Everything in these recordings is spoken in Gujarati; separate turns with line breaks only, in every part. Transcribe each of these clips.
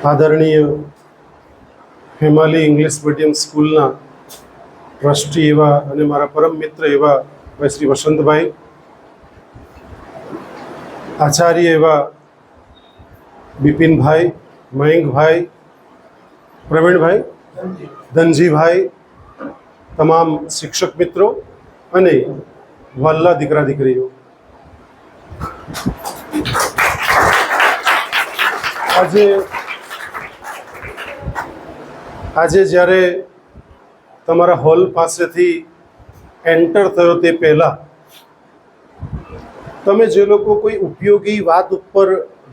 આદરણીય હિમાલય ઇંગ્લિશ મીડિયમ સ્કૂલના ટ્રસ્ટી એવા અને મારા પરમ મિત્ર એવા ભાઈ શ્રી વસંતભાઈ, આચાર્ય એવા બિપિનભાઈ, મયંકભાઈ, પ્રવીણભાઈ, ધનજીભાઈ, તમામ શિક્ષક મિત્રો અને વહાલા દીકરા દીકરીઓ, આજે જ્યારે તમારા હોલ પાસેથી એન્ટર થયો તે પહેલાં તમે જે લોકો કોઈ ઉપયોગી વાત ઉપર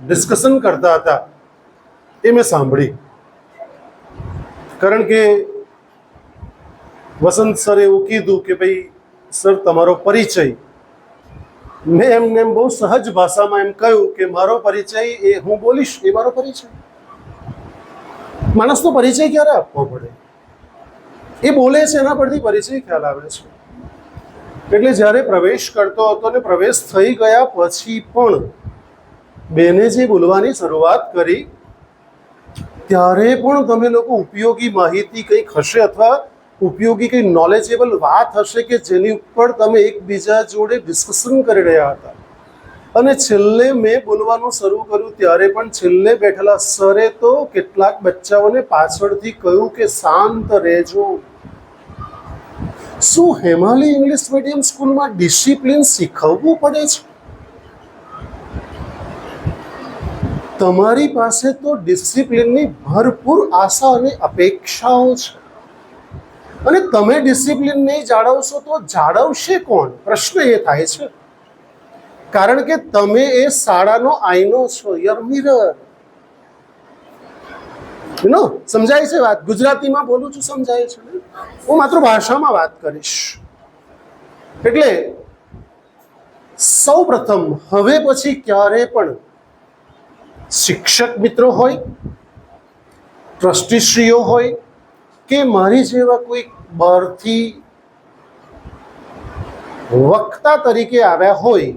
ડિસ્કશન કરતા હતા એ મેં સાંભળી. કારણ કે વસંત સરે એવું કીધું કે ભાઈ સર તમારો પરિચય, મેં એમને બહુ સહજ ભાષામાં એમ કહ્યું કે મારો પરિચય એ હું બોલીશ એ મારો પરિચય. માણસનો પરિચય ક્યારે આપવો પડે એ બોલે છે, એના પરથી પરિચય ખ્યાલ આવે છે. એટલે જ્યારે પ્રવેશ કરતો હતો ને પ્રવેશ થઈ ગયા પછી પણ બેને જે બોલવાની શરૂઆત કરી ત્યારે પણ તમે લોકો ઉપયોગી માહિતી કંઈક હશે અથવા ઉપયોગી કંઈ નોલેજેબલ વાત હશે કે જેની ઉપર તમે એકબીજા જોડે ડિસ્કશન કરી રહ્યા હતા. અને છેલ્લે મેં બોલવાનું શરૂ કર્યું ત્યારે પણ છેલ્લે બેઠેલા સરે તો કેટલાક બચ્ચાઓને પાછળથી કહ્યું કે શાંત રહેજો. શું હિમાલય ઇંગ્લિશ મીડિયમ સ્કૂલમાં ડિસિપ્લિન શીખવવું પડે છે? તમારી પાસે તો ડિસિપ્લિનની ભરપૂર આશા અને અપેક્ષાઓ છે અને તમે ડિસિપ્લિન નહીં જાળવશો તો જાળવશે કોણ? પ્રશ્ન એ થાય છે. કારણ કે તમે એ શાળાનો આઈનો છો, યર મિરર. સમજાય છે વાત? ગુજરાતીમાં બોલું છું, સમજાય છે? હું માતૃભાષામાં વાત કરીશ. એટલે સૌ પ્રથમ હવે પછી ક્યારે પણ શિક્ષક મિત્રો હોય, ટ્રસ્ટીશ્રીઓ હોય કે મારી જેવા કોઈ બહારથી વક્તા તરીકે આવ્યા હોય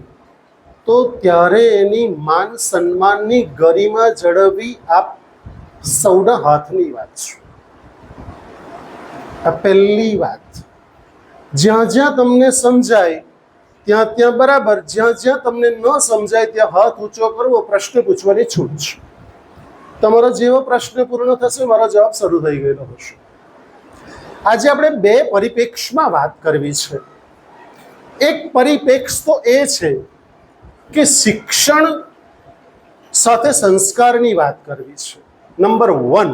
તો ત્યારે એની માન સન્માનની ગરિમા જળવવી આપ સૌના હાથની વાત છે. આ પહેલી વાત. જ્યાં જ્યાં તમને સમજાય ત્યાં ત્યાં બરાબર, જ્યાં જ્યાં તમને ન સમજાય ત્યાં હાથ ઊંચો કરવો, પ્રશ્ન પૂછવાની છૂટ છે. તમારો જેવો પ્રશ્ન પૂર્ણ થશે મારો જવાબ શરૂ થઈ ગયેલો હશે. આજે આપણે બે પરિપ્રેક્ષમાં વાત કરવી છે. એક પરિપ્રેક્ષ તો એ છે કે શિક્ષણ સાથે સંસ્કારની વાત કરવી છે, નંબર 1.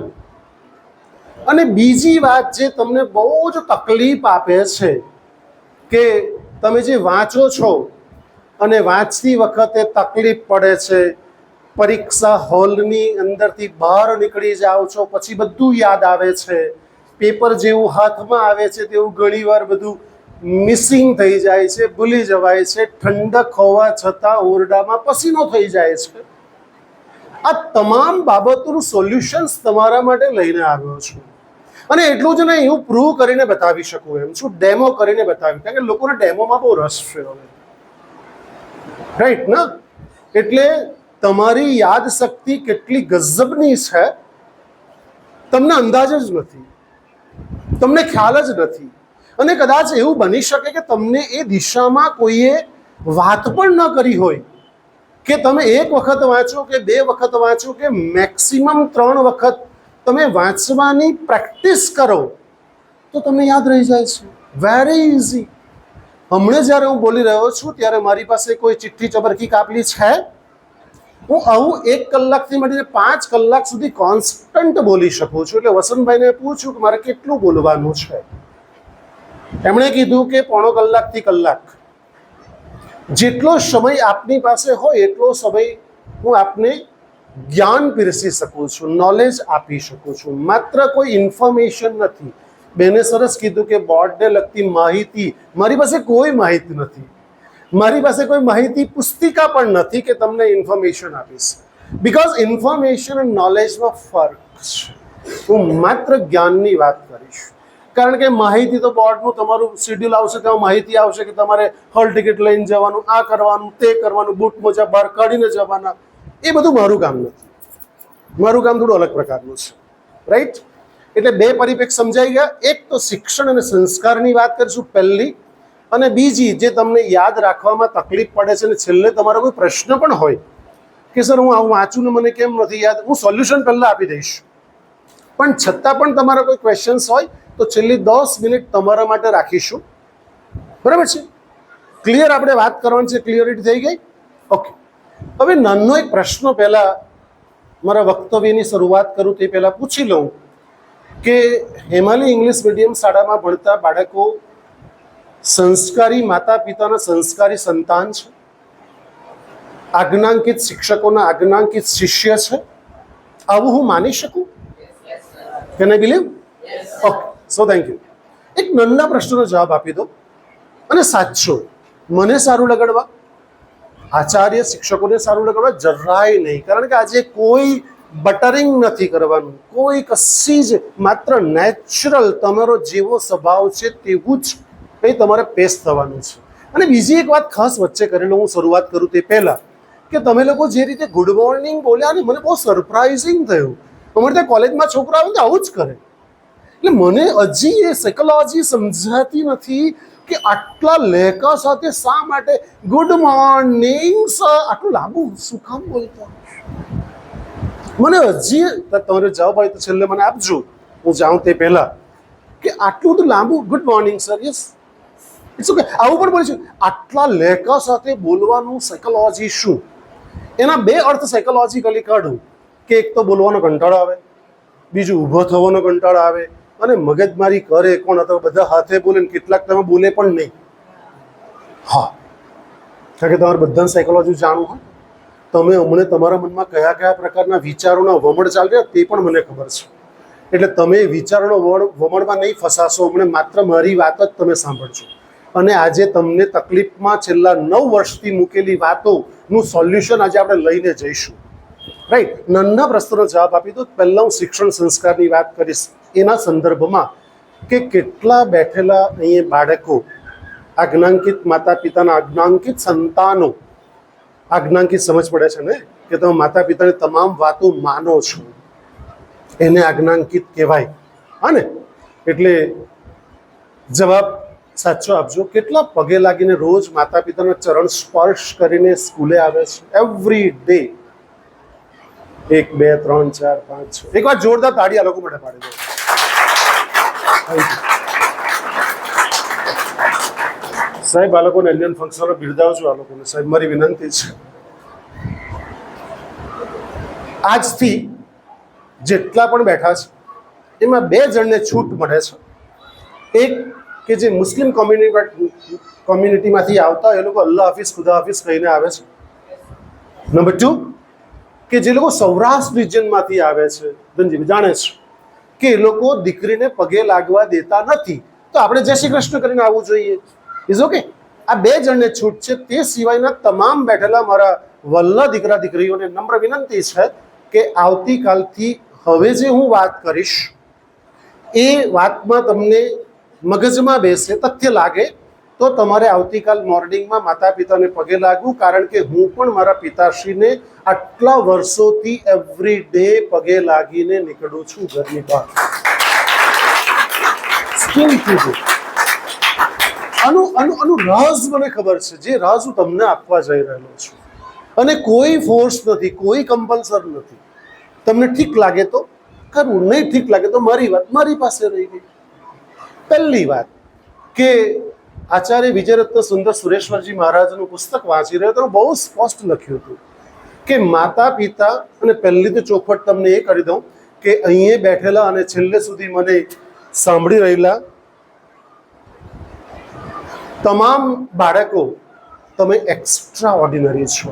અને બીજી વાત જે તમને બહુ જ તકલીફ આપે છે કે તમે જે વાંચો છો અને વાંચતી વખતે તકલીફ પડે છે, પરીક્ષા હોલની અંદરથી બહાર નીકળી જાઓ છો પછી બધું યાદ આવે છે, પેપર જેવું હાથમાં આવે છે તેવું ઘણીવાર બધું મિસિંગ થઈ જાય છે, ભૂલી જવાય છે, ઠંડક હોવા છતાં ઓરડામાં પસીનો થઈ જાય છે. આ તમામ બાબતોનું સોલ્યુશન્સ તમારા માટે લઈને આવ્યો છું. અને એટલું જ નહીં, હું પ્રૂવ કરીને બતાવી શકું એમ છું, ડેમો કરીને બતાવી. કારણ કે લોકોને ડેમોમાં બહુ રસ છે હવે, રાઈટ ના? એટલે તમારી યાદશક્તિ કેટલી ગજબની છે તમને અંદાજ જ નથી, તમને ખ્યાલ જ નથી. અને કદાચ એવું બની શકે કે તમને એ દિશામાં કોઈએ વાત પણ ન કરી હોય કે તમે એક વખત વાંચો કે બે વખત વાંચો કે મેક્સિમમ 3 વખત તમે વાંચવાની પ્રેક્ટિસ કરો તો તમને યાદ રહી જાય છે. Very easy. હમણાં જ્યારે હું બોલી રહ્યો છું ત્યારે મારી પાસે કોઈ ચિઠ્ઠી ચબરકી કાપલી છે? હું આવું 1 કલાકથી મળીને 5 કલાક સુધી કોન્સ્ટન્ટ બોલી શકું છું. એટલે વસંતભાઈને પૂછ્યું કે મારે કેટલું બોલવાનું છે. એમણે કીધું કે 1.5 કલાકથી કલાક. જેટલો સમય આપની પાસે હોય એટલો સમય હું આપને જ્ઞાન પીરસી શકું છું, નોલેજ આપી શકું છું, માત્ર કોઈ ઇન્ફોર્મેશન નથી. બેને સરસ કીધું કે બોર્ડને લગતી માહિતી, મારી પાસે કોઈ માહિતી નથી, મારી પાસે કોઈ માહિતી પુસ્તિકા પણ નથી કે તમને ઇન્ફોર્મેશન આપીશ. બિકોઝ ઇન્ફોર્મેશન અને નોલેજમાં ફરક છે. હું માત્ર જ્ઞાનની વાત કરીશ. કારણ કે માહિતી તો બોર્ડનું તમારું શેડ્યુલ આવશે તેમાં માહિતી આવશે કે તમારે હોલ ટિકિટ લઈને જવાનું, આ કરવાનું, તે કરવાનું, બૂટ મોજા બહાર કાઢીને જવાના. એ બધું મારું કામ નથી. મારું કામ થોડું અલગ પ્રકારનું છે, રાઈટ? એટલે બે પરિપ્રેક્ષ સમજાઈ ગયા. એક તો શિક્ષણ અને સંસ્કારની વાત કરીશું પહેલી, અને બીજી જે તમને યાદ રાખવામાં તકલીફ પડે છે, અને છેલ્લે તમારો કોઈ પ્રશ્ન પણ હોય કે સર હું આવું વાંચું ને મને કેમ નથી યાદ, હું સોલ્યુશન પહેલાં આપી દઈશ. પણ છતાં પણ તમારા કોઈ ક્વેશ્ચન્સ હોય તો છેલ્લી 10 મિનિટ તમારા માટે રાખીશું. બરાબર છે? ક્લિયર? આપણે વાત કરવાની છે, ક્લિયરિટી થઈ ગઈ? ઓકે. હવે નાનો એક પ્રશ્ન પહેલાં મારા વક્તવ્યની શરૂઆત કરું તે પહેલાં પૂછી લઉં કે હિમાલય ઇંગ્લિશ મીડિયમ શાળામાં ભણતા બાળકો સંસ્કારી માતા પિતાના સંસ્કારી સંતાન છે, આજ્ઞાંકિત શિક્ષકોના આજ્ઞાંકિત શિષ્ય છે, આવું હું માની શકું? Can I believe? Okay, so thank you. એક નાના પ્રશ્નનો જવાબ આપી દો, અને સાચો. મને સારું લગાડવા, આચાર્ય શિક્ષકોને સારું લગાડવા જરાય નહીં, કારણ કે આજે કોઈ બટરિંગ નથી કરવાનું, કોઈ કશી જ, માત્ર નેચરલ તમારો જેવો સ્વભાવ છે તેવું જ કંઈ તમારે પેશ થવાનું છે. અને બીજી એક વાત ખાસ વચ્ચે કરી લઉં, હું શરૂઆત કરું તે પહેલાં, કે તમે લોકો જે રીતે ગુડ મોર્નિંગ બોલ્યા ને, મને બહુ સરપ્રાઇઝિંગ થયું. અમારે ત્યાં કોલેજમાં છોકરા આવે ને આવું જ કરે. એટલે મને હજી એ સાયકોલોજી સમજાતી નથી કે આટલા લેકા સાથે શા માટે ગુડ મોર્નિંગ સર આટલું લાંબુ શું કામ બોલતા. મને હજી તમારે જવાબ હોય તો છેલ્લે મને આપજો, હું જાઉં તે પહેલાં, કે આટલું બધું લાંબુ good morning sir, yes it's okay, આવું પણ બોલે છે. આટલા લેકા સાથે બોલવાનું સાયકોલોજી શું? એના બે અર્થ સાયકોલોજીકલી કાઢું, કે એક તો બોલવાનો કંટાળો આવે, બીજું ઊભો થવાનો કંટાળો આવે, અને મગજમારી કરે કોણ, અથવા બધા હાથે બોલે ને કેટલાક તમે બોલે પણ નહીં. હા, કારણ કે તમારે બધાને સાયકોલોજી જાણવું હોય, તમે હમણે તમારા મનમાં કયા કયા પ્રકારના વિચારોના વમળ ચાલી રહ્યા તે પણ મને ખબર છે. એટલે તમે વિચારોનો વમળમાં નહીં ફસાશો, હમણાં માત્ર મારી વાત જ તમે સાંભળજો. અને આજે તમને તકલીફમાં છેલ્લા 9 વર્ષથી મૂકેલી વાતોનું સોલ્યુશન આજે આપણે લઈને જઈશું, રાઈટ? નાના પ્રશ્નનો જવાબ આપી દો. પહેલાં હું શિક્ષણ સંસ્કારની વાત કરીશ એના સંદર્ભમાં, કે કેટલા બેઠેલા અહીંયા બાળકો, આજ્ઞાંકિત માતા પિતાના આજ્ઞાંકિત સંતાનો, આજ્ઞાંકિત સમજ પડે છે ને, કે તમે માતા પિતાની તમામ વાતો માનો છો, એને આજ્ઞાંકિત કહેવાય. હા ને? એટલે જવાબ સાચો આપજો. કેટલા પગે લાગીને રોજ માતા પિતાના ચરણ સ્પર્શ કરીને સ્કૂલે આવે છે એવરી ડે? 1 2 3 4 5 6. એક વાર જોરદાર તાળી આ લોકો માટે પાડી દો. સાહેબ આ લોકોને ઇન્ડિયન ફંક્શનરો બિરદાવજો, આ લોકોને સાહેબ મારી વિનંતી છે. આજથી જેટલા પણ બેઠા છે એમાં 2 જણને છૂટ મળે છે. એક કે જે મુસ્લિમ કોમ્યુનિટીમાંથી આવતા, એ લોકો અલ્લાહ હાફિઝ ખુદા હાફિઝ કહીને આવે છે. નંબર 2 કે જે લોકો સૌરાષ્ટ્ર રિજનમાંથી આવે છે, ધનજી જાણે છે કે એ લોકો દીકરીને પગે લાગવા દેતા નથી, તો આપણે જય શ્રી કૃષ્ણ કરીને આવવું જોઈએ. Is okay. આ 2 જણને છૂટ છે. તે સિવાયના તમામ બેઠેલા મારા વલ્લા દીકરા દીકરીઓને નમ્ર વિનંતી છે કે આવતીકાલથી હવે જે હું વાત કરીશ એ વાતમાં તમને મગજમાં બેસે, તથ્ય લાગે, તો તમારે આવતીકાલ મોર્નિંગમાં માતા પિતાને પગે લાગવું. કારણ કે હું પણ મારા પિતાશ્રીને આટલા વર્ષોથી એવરી ડે પગે લાગીને નીકળું છું ઘરની બહાર. આનું રાઝ મને ખબર છે, જે રાઝ હું તમને આપવા જઈ રહેલો છું. અને કોઈ ફોર્સ નથી, કોઈ કમ્પલસર નથી. તમને ઠીક લાગે તો કરવું, નહીં ઠીક લાગે તો મારી વાત મારી પાસે રહી ગઈ. પહેલી વાત કે આચાર્ય વિજયરત્ન સુંદર સુરેશ્વરજી મહારાજનું પુસ્તક વાંચી રહ્યો તો બહુ સ્પષ્ટ લખ્યું હતું કે માતા પિતા, અને પહેલી તો ચોખવટ તમને એ કરી દઉં કે અહીંયા બેઠેલા અને છેલ્લે સુધી મને સાંભળી રહેલા તમામ બાળકો, તમે એક્સ્ટ્રા ઓર્ડિનરી છો.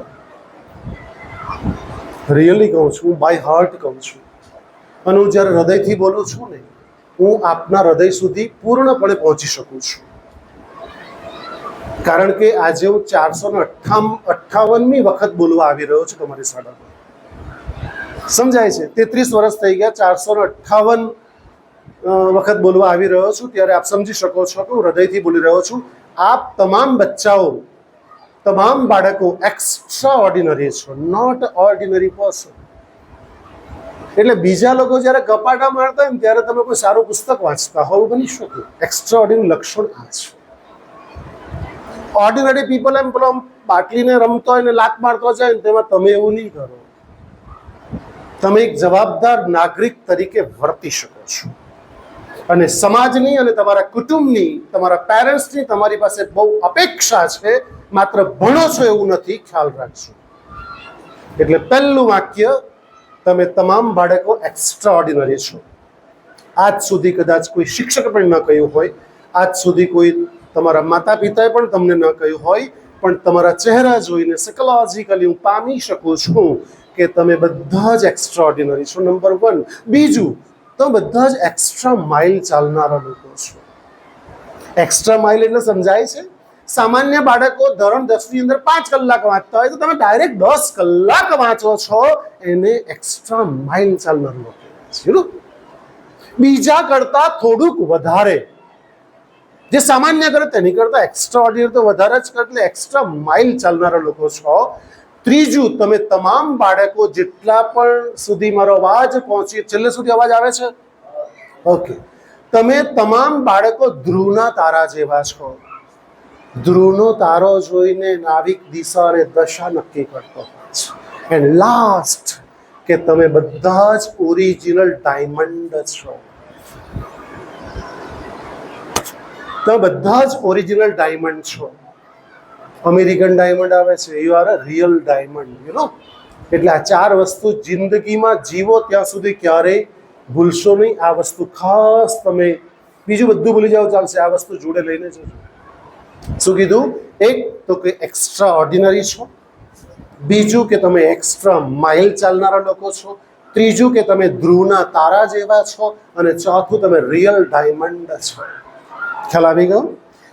રિયલી કહું છું, હું બાય હાર્ટ કહું છું. અને હું જ્યારે હૃદયથી બોલું છું ને, હું આપના હૃદય સુધી પૂર્ણપણે પહોંચી શકું છું. કારણ કે આજે હું 458મી વખત બોલવા આવી રહ્યો છું તમારી શાળામાં. સમજાય છે? 33 વર્ષ થઈ ગયા, 458 વખત બોલવા આવી રહ્યો છું. ત્યારે આપ સમજી શકો છો કે હું હૃદયથી બોલી રહ્યો છું. આપ તમામ બચ્ચાઓ, તમામ બાળકો એક્સ્ટ્રા ઓર્ડિનરી છો, નોટ ઓર્ડિનરી પર્સન. એટલે બીજા લોકો જ્યારે ગપાટા મારતા હોય ને ત્યારે તમે કોઈ સારું પુસ્તક વાંચતા હોવું બની શકે. એક્સ્ટ્રા ઓર્ડિનરી લક્ષણ આ છે. ઓર્ડિનરી પીપલ એમ પેલો બાટલીને રમતો હોય ને લાત મારતો જાય ને તેમાં તમે એવું નહીં કરો. તમે એક જવાબદાર નાગરિક તરીકે વર્તી શકો છો અને સમાજની અને તમારા કુટુંબની, તમારા પેરેન્ટ્સની તમારી પાસે બહુ અપેક્ષા છે. માત્ર ભણો છો એવું નથી, ખ્યાલ રાખજો. એટલે પહેલું વાક્ય, તમે તમામ બાળકો એક્સ્ટ્રા ઓર્ડિનરી છો. આજ સુધી કદાચ કોઈ શિક્ષકે પણ ન કહ્યું હોય, આજ સુધી કોઈ તમારા માતા પિતાએ પણ તમને ન કહ્યું હોય, પણ તમારા ચહેરા જોઈને સાયકોલોજીકલી હું પામી શકું છું કે તમે બધા જ એક્સ્ટ્રા ઓર્ડિનરી છો. નંબર 1. બીજું, તમે બધા જ એક્સ્ટ્રા માઇલ ચાલનારા લોકો છો. એક્સ્ટ્રા માઇલ એટલે સમજાય છે? સામાન્ય બાળકો ધોરણ 10 ની અંદર 5 કલાક વાંચતા હોય તો તમે ડાયરેક્ટ 10 કલાક વાંચો છો, એને એક્સ્ટ્રા માઇલ ચાલનાર લોકો. બીજા કરતા થોડુંક વધારે, જે સામાન્ય કરે તેની કરતા એક્સ્ટ્રા ઓર્ડિનરી તો વધારે જ કરે, એટલે એક્સ્ટ્રા માઇલ ચાલનારા લોકો છો. ત્રીજું, તમે તમામ બાળકો જેટલા પણ સુધી મારો અવાજ પહોંચી, છેલ્લે સુધી અવાજ આવે છે? ઓકે. તમે તમામ બાળકો ધ્રુવના તારા જેવા છો. ધ્રુવનો તારો જોઈને નાવિક દિશા અને દશા નક્કી કરતો હોય છે. એન્ડ લાસ્ટ, કે તમે બધા જ ઓરિજિનલ ડાયમંડ છો. તમે બધા જ ઓરિજિનલ ડાયમંડ છો. અમેરિકન ડાયમંડ આવે છે, you are a real diamond, you know. એટલે આ 4 વસ્તુ જિંદગીમાં જીવો ત્યાં સુધી ક્યારેય ભૂલશો નહીં. આ વસ્તુ ખાસ તમે, બીજું બધું ભૂલી જાઓ ચાલશે, આ વસ્તુ જોડે લઈને જજો. શું કીધું? એક તો કે એક્સ્ટ્રા ઓર્ડિનરી છો. બીજું કે તમે એક્સ્ટ્રા માઇલ ચાલનારા લોકો છો. ત્રીજું કે તમે ધ્રુવના તારા જેવા છો. અને ચોથું, તમે રિયલ ડાયમંડ છો. ખ્યાલ આવી ગયો?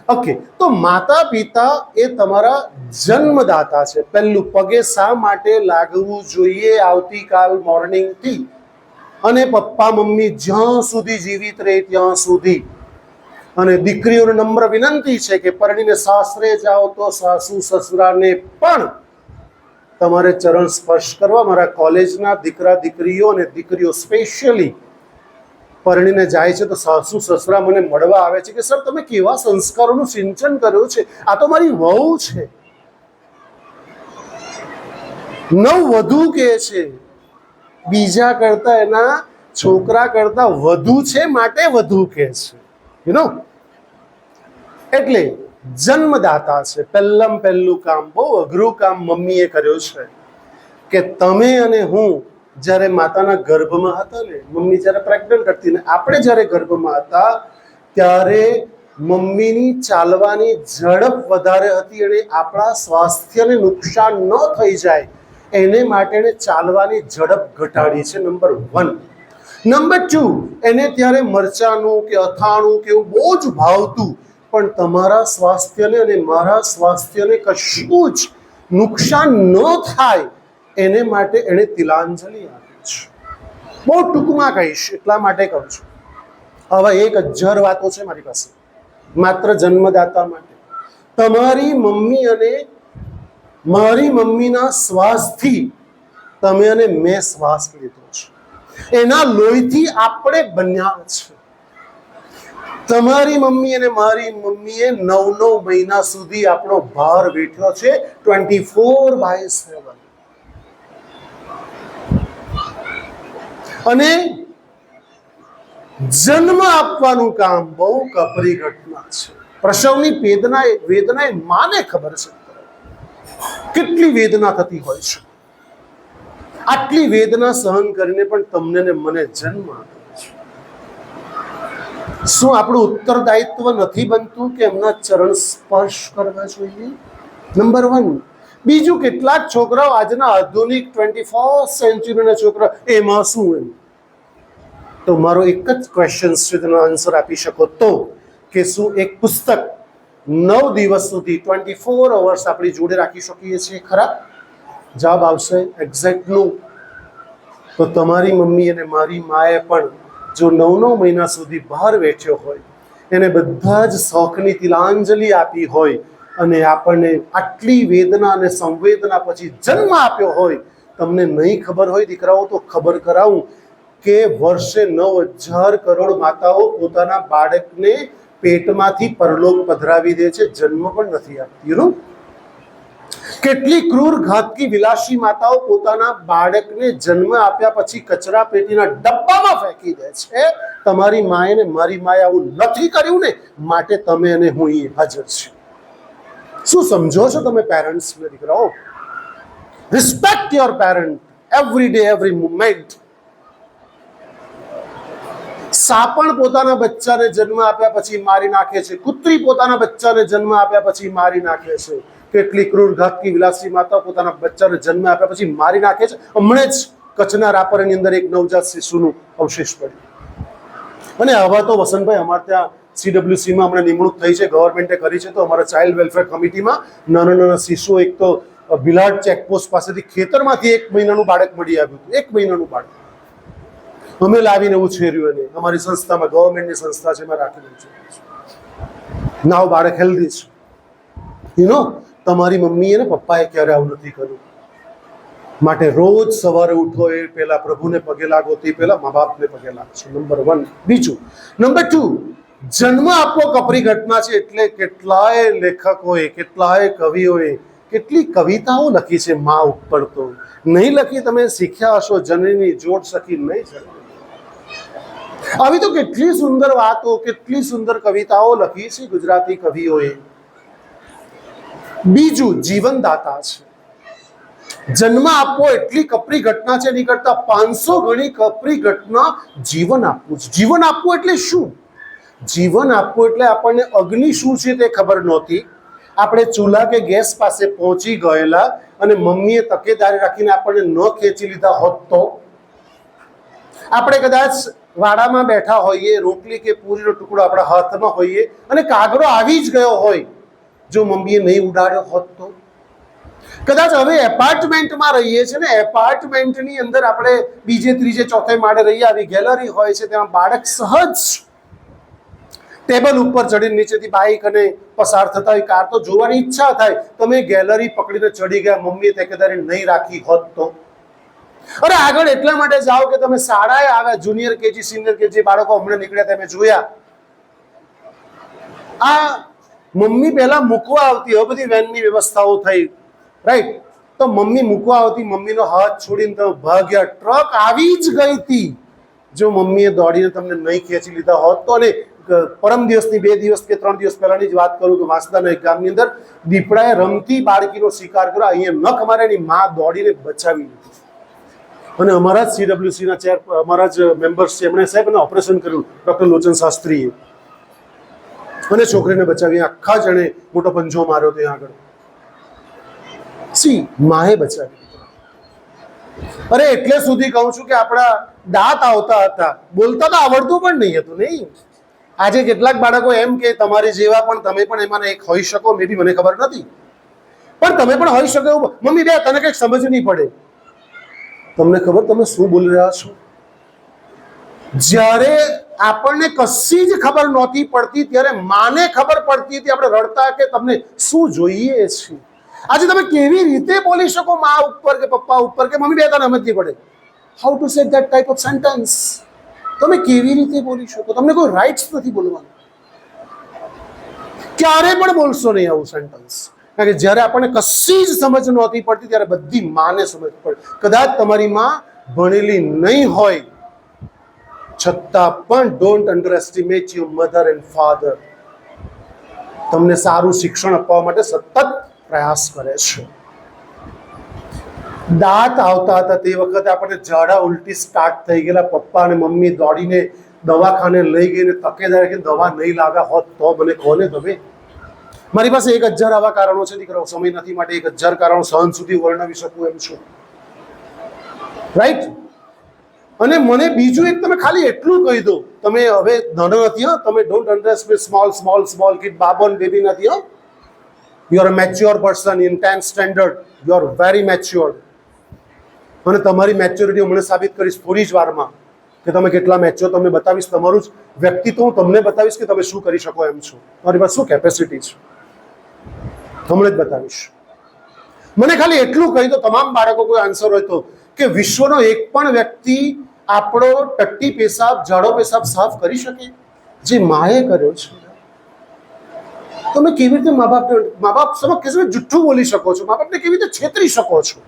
ઓકે. તો માતા પિતા એ તમારા જન્મદાતા છે. પહેલું, પગે શા માટે લાગવું જોઈએ આવતીકાલ મોર્નિંગથી? અને પપ્પા મમ્મી જ્યાં સુધી જીવિત રહે ત્યાં સુધી. અને દીકરીઓને નમ્ર વિનંતી છે કે પરણીને સાસરે જાઓ તો સાસુ સસરાને પણ તમારે ચરણ સ્પર્શ કરવા. મારા કોલેજના દીકરા દીકરીઓ અને દીકરીઓ સ્પેશિયલી પરણીને જાય છે તો સાસુ સસરા મને મળવા આવે છે કે સર તમે કેવા સંસ્કારોનું સિંચન કર્યું છે, આ તો મારી વહુ છે. નવવધુ કહે છે, બીજા કરતા એના છોકરા કરતા વધુ છે માટે વધુ કહે છે, યુ નો. એટલે જન્મદાતા છે. પહેલું કામ, બહુ અઘરું કામ મમ્મીએ કર્યું છે કે તમે અને હું જ્યારે માતાના ગર્ભમાં હતા ને, મમ્મી જ્યારે પ્રેગ્નન્ટ હતી ને આપણે જ્યારે ગર્ભમાં હતા, ત્યારે મમ્મીની ચાલવાની ઝડપ વધારે હતી અને આપણા સ્વાસ્થ્યને નુકસાન ન થઈ જાય એને માટે એને ચાલવાની ઝડપ ઘટાડી છે. નંબર 1. નંબર 2, એને ત્યારે મરચાનું કે અથાણું કે એવું બહુ જ ભાવતું, પણ તમારા સ્વાસ્થ્યને અને મારા સ્વાસ્થ્યને કશું જ નુકસાન ન થાય એને માટે એણે તિલાંજલિ આપી છે. બહુ ટૂંકમાં કહીશ એટલા માટે કહું છું. હવે 1000 વાતો છે મારી પાસે માત્ર જન્મદાતા માટે. તમારી મમ્મી અને મારી મમ્મીના શ્વાસથી તમે અને મેં શ્વાસ લીધો છે. એના લોહીથી આપણે બન્યા છે. તમારી મમ્મી અને મારી મમ્મીએ 9 મહિના સુધી આપણો ભાર વેઠ્યો છે, 24/7. અને જન્મ આપવાનું કામ બહુ કપરી ઘટના છે. પ્રસવની વેદના એ માને ખબર છે કેટલી વેદના થતી હોય છે. આટલી વેદના સહન કરીને પણ તમને ને મને જન્મ આપ્યો છે. શું આપણું ઉત્તરદાયિત્વ નથી બનતું કે એમના ચરણ સ્પર્શ કરવા જોઈએ? નંબર 1. બીજું, કેટલાક છોકરાઓ આજના આધુનિક 21st સેન્ચુરીના છોકરા એમાં શું એમ? તો મારો એક જ ક્વેશ્ચન છે, તેનો આન્સર આપી શકો તો, કે શું એક પુસ્તક 9 દિવસ સુધી 24 અવર્સ આપણી જોડે રાખી શકીએ છીએ ખરા? જવાબ આવશે એક્ઝેક્ટ નો. તો તમારી મમ્મી અને મારી માએ પણ જો 9 મહિના સુધી બહાર વેઠ્યો હોય, એને બધા જ શોખની તિલાંજલિ આપી હોય અને આપણને આટલી વેદના અને સંવેદના પછી જન્મ આપ્યો હોય, તમને નહીં ખબર હોય દીકરાઓ તો ખબર કરાવું કે વર્ષે 9,000 કરોડ માતાઓ પોતાના બાળકને પેટમાંથી પરલોક પધરાવી દે છે, જન્મ પણ નથી આપતી. યુ નો, કેટલી ક્રૂર ઘાતકી વિલાસી માતાઓ પોતાના બાળકને જન્મ આપ્યા પછી કચરા પેટીના ડબ્બામાં ફેંકી દે છે. તમારી માએ ને મારી માએ આવું નથી કર્યું ને, માટે તમે અને હું અહીં હાજર છે. શું સમજો છો તમે પેરેન્ટ્સ ને દીકરાઓ? Respect your parent every day, every moment. સાપણ પોતાના બચ્ચાને જન્મ આપ્યા પછી મારી નાખે છે, કૂતરી પોતાના બચ્ચાને જન્મ આપ્યા પછી મારી નાખે છે. કેટલી ક્રૂર ઘાતકી વિલાસી માતા પોતાના બચ્ચાને જન્મ આપ્યા પછી મારી નાખે છે. હમણાં જ કચ્છના રાપરની અંદર એક નવજાત શિશુનું અવશેષ પડ્યું. અને આવા તો વસંતભાઈ અમારે ત્યાં CWCમાં હમણાં નિમણૂક થઈ છે, ગવર્મેન્ટે કરી છે, તો અમારા ચાઇલ્ડ વેલફેર કમિટીમાં નાના નાના શિશુઓ, એક તો બિલાડ ચેકપોસ્ટ પાસેથી ખેતરમાંથી 1 મહિનાનું બાળક મળી આવ્યું હતું. 1 મહિનાનું બાળક અમે લાવીને ઉછેર્યું. એને અમારી સંસ્થામાં, ગવર્મેન્ટની સંસ્થા છે, એમાં રાખેલું છે. નાવ બાળક હેલ્ધી છે. યુ નો, તમારી મમ્મી અને પપ્પાએ ક્યારે આવું નથી કર્યું. માટે રોજ સવારે ઉઠો એ પહેલા પ્રભુને પગે લાગો, તે પહેલા મા બાપને પગે લાગશો. નંબર 1. બીજું, નંબર 2, જન્મ આપવો કપરી ઘટના છે. એટલે કેટલાય લેખકોએ, કેટલાય કવિઓએ કેટલી કવિતાઓ લખી છે મા ઉપર. તો નહીં લખી, તમે શીખ્યા હશો, જનની જોડ સખી નહીં છે. આવી તો કેટલી સુંદર વાતો, કેટલી સુંદર કવિતાઓ લખી છે ગુજરાતી કવિઓએ. બીજું, જીવનદાતા છે. જન્મ આપવો એટલી કપરી ઘટના છે, એની કરતા 500 ગણી કપરી ઘટના જીવન આપવું છે. જીવન આપવું એટલે શું? જીવન આપવું એટલે આપણને અગ્નિ શું છે તે ખબર નહોતી. આપણે ચૂલા કે ગેસ પાસે પહોંચી ગયેલા અને મમ્મીએ તકેદારી રાખીને આપણને ન ખેંચી લીધા હોત તો આપણે કદાચ વાડામાં બેઠા હોઈએ, રોટલી કે પૂરીનો ટુકડો આપણા હાથમાં હોઈએ અને કાગડો આવી જ ગયો હોય, જો મમ્મીએ નહીં ઉડાડ્યો હોત તો. કદાચ હવે એપાર્ટમેન્ટમાં રહીએ છીએ ને, એપાર્ટમેન્ટની અંદર આપણે બીજે ત્રીજે ચોથે માળે રહીએ, આવી ગેલેરી હોય છે, તેમાં બાળક સહજ ટેબલ ઉપર ચડીને નીચેથી બાઇક અને પસાર થતા હોય, કાર તો જોવાની ઈચ્છા થાય. તમે ગેલેરી પકડીને ચડી ગયા, મમ્મીએ તકેદારી નહીં રાખી હોત તો. અરે આગળ એટલા માટે જાઓ કે તમે શાળાએ આવ્યા, જુનિયર કેજી, સિનિયર કેજી બાળકો હમણાં નીકળ્યા, તમે જોયા. આ મમ્મી પહેલા મૂકવા આવતી, હવે બધી વેનની વ્યવસ્થાઓ થઈ, રાઈટ? તો મમ્મી મૂકવા આવતી, મમ્મીનો હાથ છોડીને તમે ભાગ્યા, ટ્રક આવી જ ગઈ હતી. જો મમ્મીએ દોડીને તમને નહીં ખેંચી લીધા હોત તો. અને પરમ દિવસની 2 દિવસ કે 3 દિવસ પહેલાની જ વાત કરું કે વાંસદાના એક ગામની અંદર દીપડાએ રમતી બાળકીનો શિકાર કર્યો. અહીંયા નખ મારે, એની મા દોડીને બચાવી લીધી. અને અમારા જ CWCના ચેર, અમારા જ મેમ્બર્સ છે, એમણે સાહેબ એને ઓપરેશન કર્યું, ડૉક્ટર લોચન શાસ્ત્રીએ, અને છોકરીને બચાવી. આખા જણે મોટો પંજો માર્યો ત્યાં આગળ. માએ બચાવી. અરે એટલે સુધી કહું છું કે આપણા દાંત આવતા હતા, બોલતા તો આવડતું પણ નહીં હતું. નહીં, આજે કેટલાક બાળકો એમ કે તમારી જેવા પણ તમે પણ એમાં એક હોઈ શકો, મે બી, મને ખબર નથી, પણ તમે પણ હોઈ શકો એવું. મમ્મી બે તને કંઈક સમજ નહીં પડે. તમને ખબર તમે શું બોલી રહ્યા છો? જ્યારે આપણને કશી જ ખબર નહોતી પડતી ત્યારે માને ખબર પડતી હતી. આપણે રડતા કે તમને શું જોઈએ છે. આજે તમે કેવી રીતે બોલી શકો મા ઉપર કે પપ્પા ઉપર કે મમ્મી બે તને સમજ નહીં પડે? How to say that type of sentence? તમે કેવી રીતે બોલી શકો? તમને કોઈ રાઇટ્સ નથી બોલવાનું. ક્યારે પણ બોલશો નહીં આવું સેન્ટેન્સ. કારણ કે જ્યારે આપણને કશી જ સમજ નહોતી પડતી ત્યારે બધી માને સમજ પડે. કદાચ તમારી માં ભણેલી નહીં હોય છતાં પણ don't under estimate your mother and father. તમને સારું શિક્ષણ આપવા માટે સતત પ્રયાસ કરે છે. દાંત આવતા હતા તે વખતે આપણને ઝાડા ઉલટી સ્ટાર્ટ થઈ ગયેલા, પપ્પા અને મમ્મી દોડીને દવાખાને લઈ ગઈને તકેદારી કે દવા નહીં લાવ્યા હોત તો મને કહો ને તમે. મારી પાસે 1000 આવા કારણો છે દીકરાઓ, સમય નથી માટે 1000 કારણો સહન સુધી વર્ણવી શકું એમ છું, રાઈટ? અને મને બીજું એક તમે ખાલી એટલું કહી દો, તમે હવે નાના નથી હો, તમે ડોન્ટ અન્ડરસ્ટેન્ડ સ્મોલ કિડ, બાબોન બેબી નથી હો. You are a mature person in 10th standard. You are very matured. અને તમારી મેચ્યોરિટી હું મને સાબિત કરીશ થોડી જ વારમાં કે તમે કેટલા મેચ્યોર. તમને બતાવીશ તમારું જ વ્યક્તિત્વ, હું તમને બતાવીશ કે તમે શું કરી શકો એમ છો, મારી પાસે શું કેપેસિટી છે, હમણાં જ બતાવીશ. મને ખાલી એટલું કહી દો, તમામ બાળકો કોઈ આન્સર હોય તો, કે વિશ્વનો એક પણ વ્યક્તિ આપણો ટટ્ટી પેશાબ, જાડો પેશાબ સાફ કરી શકે? જે માએ કર્યો છે. તમે કેવી રીતે મા બાપ સમક્ષ કેવી રીતે જુઠ્ઠું બોલી શકો છો? મા બાપને કેવી રીતે છેતરી શકો છો?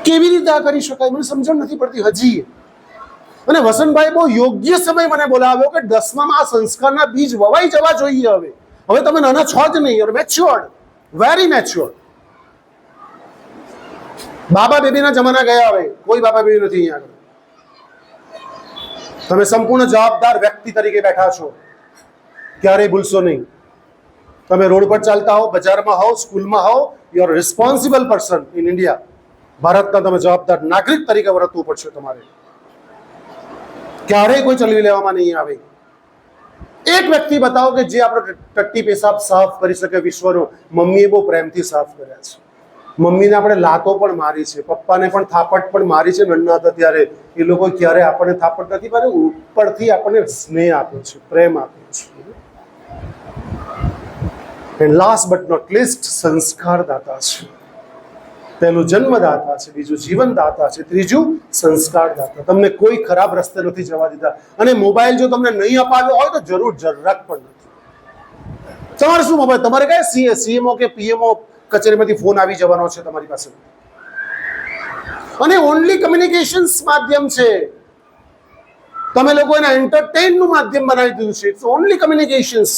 કેવી રીતે આ કરી શકાય? મને સમજણ નથી પડતી હજી. અને વસંતભાઈ બહુ યોગ્ય સમય મને બોલાવ્યો કે 10મામાં આ સંસ્કારના બીજ વવાઈ જવા જોઈએ. હવે તમે નાના છો જ નહીં, you are matured, very matured. બાબા બેબીના જમાના ગયા. હવે કોઈ બાબા બેબી નથી અહીંયા આગળ. તમે સંપૂર્ણ જવાબદાર વ્યક્તિ તરીકે બેઠા છો. ક્યારેય ભૂલશો નહીં. તમે રોડ પર ચાલતા હો, બજારમાં હો, સ્કૂલમાં હો, you R responsible person in India. ભારતના તમે જવાબદાર નાગરિક તરીકે વર્તવું પડશે તમારે. ક્યારેય કોઈ ચલવી લેવામાં નહીં આવે. એક વ્યક્તિ બતાવો કે જે આપણો ટટ્ટી પેશાબ સાફ કરી શકે વિશ્વનો. મમ્મીએ બહુ પ્રેમથી સાફ કર્યા છે. મમ્મીને આપણે લાતો પણ મારી છે, પપ્પાને પણ થાપટ પણ મારી છે નાના હતા ત્યારે. એ લોકો ક્યારે આપણને થાપટ નથી મારી, ઉપરથી આપણને સ્નેહ આપ્યો છે, પ્રેમ આપ્યો છે. And last but not least, સંસ્કાર દાતા છે. પહેલું જન્મદાતા છે, બીજું જીવનદાતા છે, ત્રીજું સંસ્કાર દાતા. તમને કોઈ ખરાબ રસ્તે નથી જવા દીધા. અને મોબાઈલ જો તમને નહીં અપાવ્યો હોય તો જરૂર જરાક પણ નથી. તમારે શું મોબાઈલ? તમારે કયા સીએમઓ કે પીએમઓ કચેરીમાંથી ફોન આવી જવાનો છે તમારી પાસે? અને ઓનલી કમ્યુનિકેશન્સ માધ્યમ છે. તમે લોકો એને એન્ટરટેઇનનું માધ્યમ બનાવી દીધું છે. It's only communications.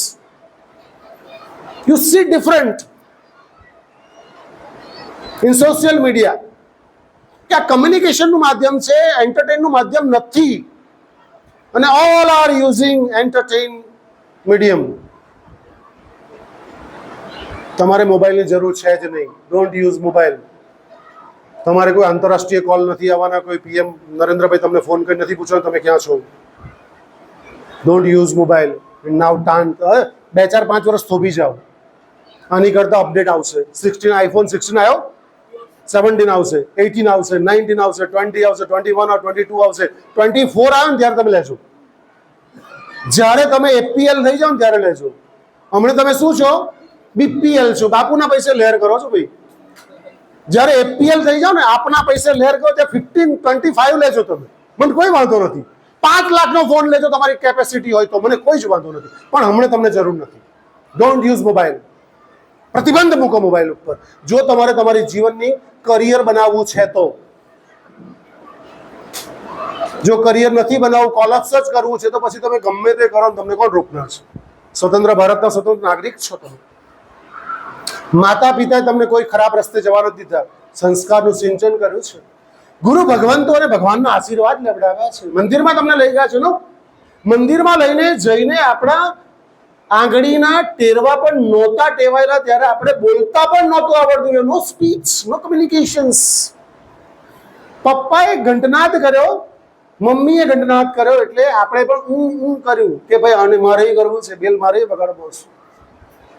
You see different in social media કે આ કમ્યુનિકેશનનું માધ્યમ છે, એન્ટરટેઇનનું માધ્યમ નથી. અને all are using entertain medium. તમારે મોબાઈલની જરૂર છે જ નહીં. Don't use mobile. તમારે કોઈ આંતરરાષ્ટ્રીય કોલ નથી આવવાના. કોઈ પીએમ નરેન્દ્રભાઈ તમને ફોન કરી નથી પૂછવાનું તમે ક્યાં છો. Don't use mobile. નાવ ટાન 2-4-5 વર્ષ થોભી જાઓ. આની કરતા અપડેટ આવશે. 16 આઈફોન 16 આવ્યો, 17 આવશે, 18 આવશે, 19 આવશે, 20 આવશે, 21 or 22 આવશે, 24 આવે ને ત્યારે તમે લેજો. જ્યારે તમે એપીએલ થઈ જાઓ ને ત્યારે લેજો. હમણાં તમે શું છો? બીપીએલ છો. બાપુના પૈસે લહેર કરો છો ભાઈ. જ્યારે એપીએલ થઈ જાઓ ને, આપના પૈસે લહેર કરો ત્યાં 15-25 લેજો તમે. મને કોઈ વાંધો નથી. 5 લાખનો ફોન લેજો તમારી કેપેસિટી હોય તો, મને કોઈ જ વાંધો નથી. પણ હમણાં તમને જરૂર નથી. Don't use mobile. પ્રતિબંધ મૂકો મોબાઈલ ઉપર. જો તમારે તમારી જીવનની કરિયર બનાવવું છે તો. જો કરિયર નથી બનાવવું, કોલેપ્સ જ કરવું છે તો પછી તમે ગમે તે કરો, તમને કોણ રોકનાર છે? સ્વતંત્ર ભારતના સ્વતંત્ર નાગરિક છો તમે. માતા પિતાએ તમને કોઈ ખરાબ રસ્તે જવા નથી દીધા. સંસ્કારનું સિંચન કર્યું છે. ગુરુ ભગવંતો અને ભગવાનના આશીર્વાદ લેવડાવ્યા છે. મંદિરમાં તમને લઈ ગયા છે ને, મંદિરમાં લઈને જઈને આપણા આંગળીના ટેરવા પણ નહોતા ટેવાયેલા ત્યારે આપણે બોલતા પણ નહોતું આવડતું. નો સ્પીચ, નો કમ્યુનિકેશન્સ. પપ્પાએ ઘંટનાદ કર્યો, મમ્મીએ ઘંટનાદ કર્યો, એટલે આપણે પણ કર્યું કે ભાઈ આને મારે કરવું છે, બેલ મારે વગાડવો છે.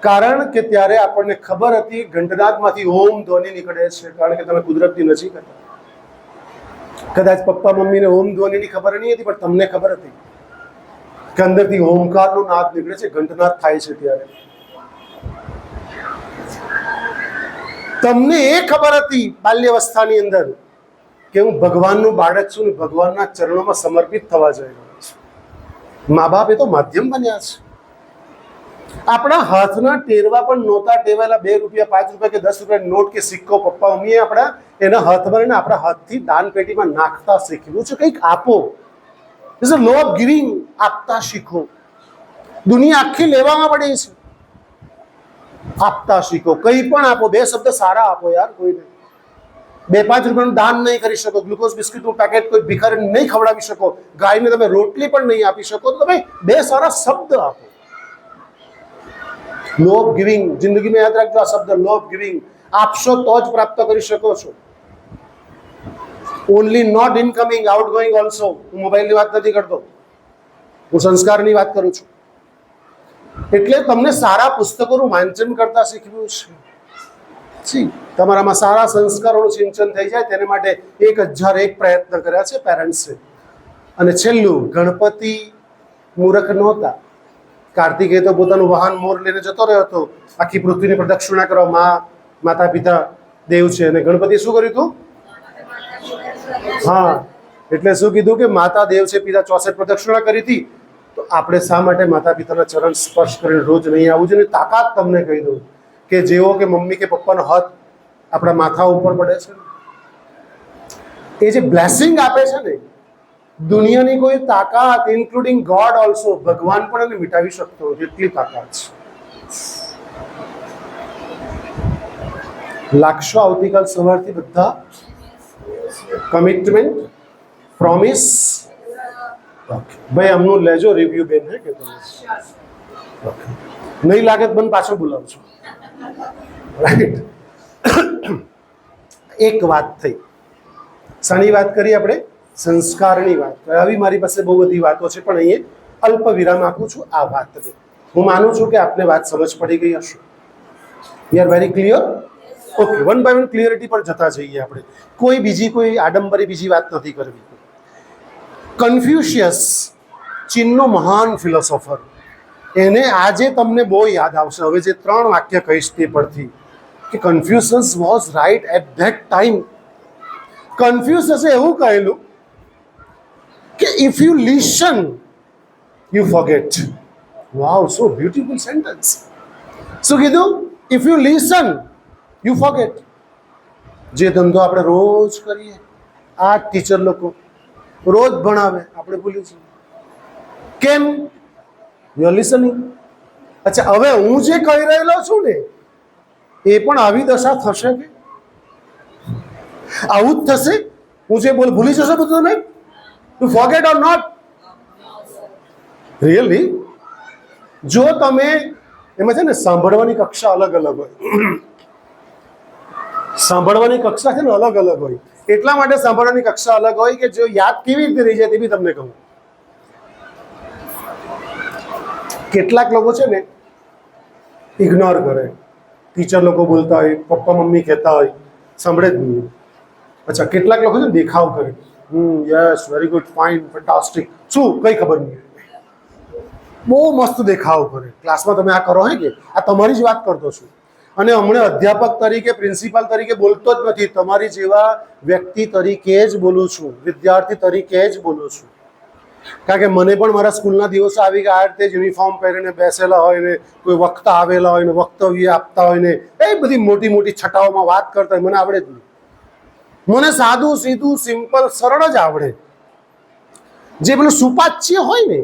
કારણ કે ત્યારે આપણને ખબર હતી ઘંટનાદમાંથી ઓમ ધ્વનિ નીકળે છે. કારણ કે તમે કુદરતની નજીક હતા. કદાચ પપ્પા મમ્મીને ઓમ ધ્વનિની ખબર નહીં હતી, પણ તમને ખબર હતી કે અંદરથી ઓમકારનો નાદ નીકળે છે, ઘંટનાદ થાય છે. ત્યારે તમને એ ખબર હતી બાલ્યાવસ્થાની અંદર કે હું ભગવાનનું બાળક છું ને ભગવાનના ચરણોમાં સમર્પિત થવા જઈ રહ્યો છું. મા બાપ એ તો માધ્યમ બન્યા છે. આપણા હાથના ટેરવા પણ નહોતા ટેવાયેલા. 2 રૂપિયા, 5 રૂપિયા કે 10 રૂપિયા નોટ કે સિક્કો પપ્પા મમ્મીએ આપણા એના હાથમાં લઈને આપણા હાથથી દાન પેટીમાં નાખતા શીખ્યું છે. કંઈક આપો. Is a law of giving. આપતા શીખો. દુનિયા આખી લેવામાં પડી છે. આપતા શીખો. કંઈ પણ આપો. 2 શબ્દ સારા આપો યાર. કોઈને 2-5 રૂપિયાનું દાન નહીં કરી શકો. ગ્લુકોઝ બિસ્કિટનું પેકેટ કોઈ ભિખારીને નહીં ખવડાવી શકો. ગાયને તમે રોટલી પણ નહીં આપી શકો. તો તમે 2 સારા શબ્દ આપો. Law of giving. જિંદગીમાં યાદ રાખજો આ શબ્દ, લો ઓફ ગિવિંગ. આપશો તો જ પ્રાપ્ત કરી શકો છો. Only not incoming, outgoing also. હું મોબાઈલની વાત નથી કરતો, હું સંસ્કારની વાત કરું છું. એટલે તમને સારા પુસ્તકોનું વાંચન કરતા શીખવ્યું છે. તમારામાં સારા સંસ્કારોનું સિંચન થઈ જાય તેને માટે 1001 પ્રયત્ન કર્યા છે પેરેન્ટ્સે. અને છેલ્લું, ગણપતિ મૂર્ખ નહોતા. કાર્તિકેય તો પોતાનું વાહન મોર લઈને જતો રહ્યો હતો આખી પૃથ્વીની પ્રદક્ષિણા કરવા. માતા પિતા દેવ છે. અને ગણપતિએ શું કર્યું હતું? હા, એટલે શું કીધું કે માતા દેવ છે, પિતા 64 પ્રદક્ષિણા કરી હતી. તો આપણે શા માટે માતા પિતાના ચરણ સ્પર્શ કરીને રોજ નહીં આવવું જોઈએ? તાકાત તમને કહી દઉં કે જેવો કે મમ્મી કે પપ્પાનો હાથ આપણા માથા ઉપર પડે છે, એ જે બ્લેસિંગ આપે છે ને, દુનિયાની કોઈ તાકાત ઇન્ક્લુડિંગ ગોડ ઓલ્સો, ભગવાન પણ એને મિટાવી શકતો નથી, એટલી તાકાત છે. લાગશો આવતીકાલ સવારથી બધા? Commitment, promise? ભાઈ આમનું લેજો રિવ્યુ બેન, હે કે તમે નહીં લાગે તો મને પાછો બોલાવજો, રાઈટ? એક વાત થઈ, શાની વાત કરી આપણે? સંસ્કારની વાત. આવી મારી પાસે બહુ બધી વાતો છે, પણ અહીંયા અલ્પ વિરામ આપું છું આ વાતને. હું માનું છું કે આપને વાત સમજ પડી ગઈ હશે. We are very clear? Okay, one by one clarity પર જતા જઈએ આપણે. કોઈ આડંબરી બીજી વાત નથી કરવી. કન્ફ્યુશિયસ, ચીનનો મહાન ફિલોસોફર, એને આજે તમને બહુ યાદ આવશે હવે જે 3 વાક્ય કહીશ તે પરથી, કે Confucius was right at that time. કન્ફ્યુશિયસે એવું કહેલું કે if you listen you forget. Wow, so beautiful sentence. શું કીધું? If you listen you forget. જે ધંધો આપણે રોજ કરીએ, આ ટીચર લોકો રોજ ભણાવે, આપણે ભૂલી જઈએ. કેમ? You are listening. અચ્છા, હવે હું જે કહી રહેલો છું ને, એ પણ આવી દશા થશે કે આવું જ થશે? હું જે ભૂલી જશો બધું તમે? You forget or not? Really? જો તમે એમાં છે ને, સાંભળવાની કક્ષા અલગ અલગ હોય. સાંભળવાની કક્ષા છે ને અલગ અલગ હોય. એટલા માટે સાંભળવાની કક્ષા અલગ હોય કે જો યાદ કેવી રીતે રહી જાય તે બી તમને કહું. કેટલાક લોકો છે ને ઇગ્નોર કરે, ટીચર લોકો બોલતા હોય, પપ્પા મમ્મી કહેતા હોય, સાંભળે જ નહીં. અચ્છા, કેટલાક લોકો છે ને દેખાવ કરે, yes, very good, fine, fantastic. શું? કંઈ ખબર નહીં, બહુ મસ્ત દેખાવ કરે. ક્લાસમાં તમે આ કરો હે કે આ તમારી જ વાત કરતો છું, અને હમણાં અધ્યાપક તરીકે, પ્રિન્સિપાલ તરીકે બોલતો જ નથી, તમારી જેવા વ્યક્તિ તરીકે જ બોલું છું, વિદ્યાર્થી તરીકે જ બોલું છું. કારણ કે મને પણ મારા સ્કૂલના દિવસો આવી ગયા, આ રીતે યુનિફોર્મ પહેરીને બેસેલા હોય ને, કોઈ વક્તા આવેલા હોય ને, વક્તવ્ય આપતા હોય ને, એ બધી મોટી મોટી છટાઓમાં વાત કરતા હોય, મને આવડે જ નહીં. મને સાદું સીધું સિમ્પલ સરળ જ આવડે. જે પેલું સુપાચ્ય હોય ને,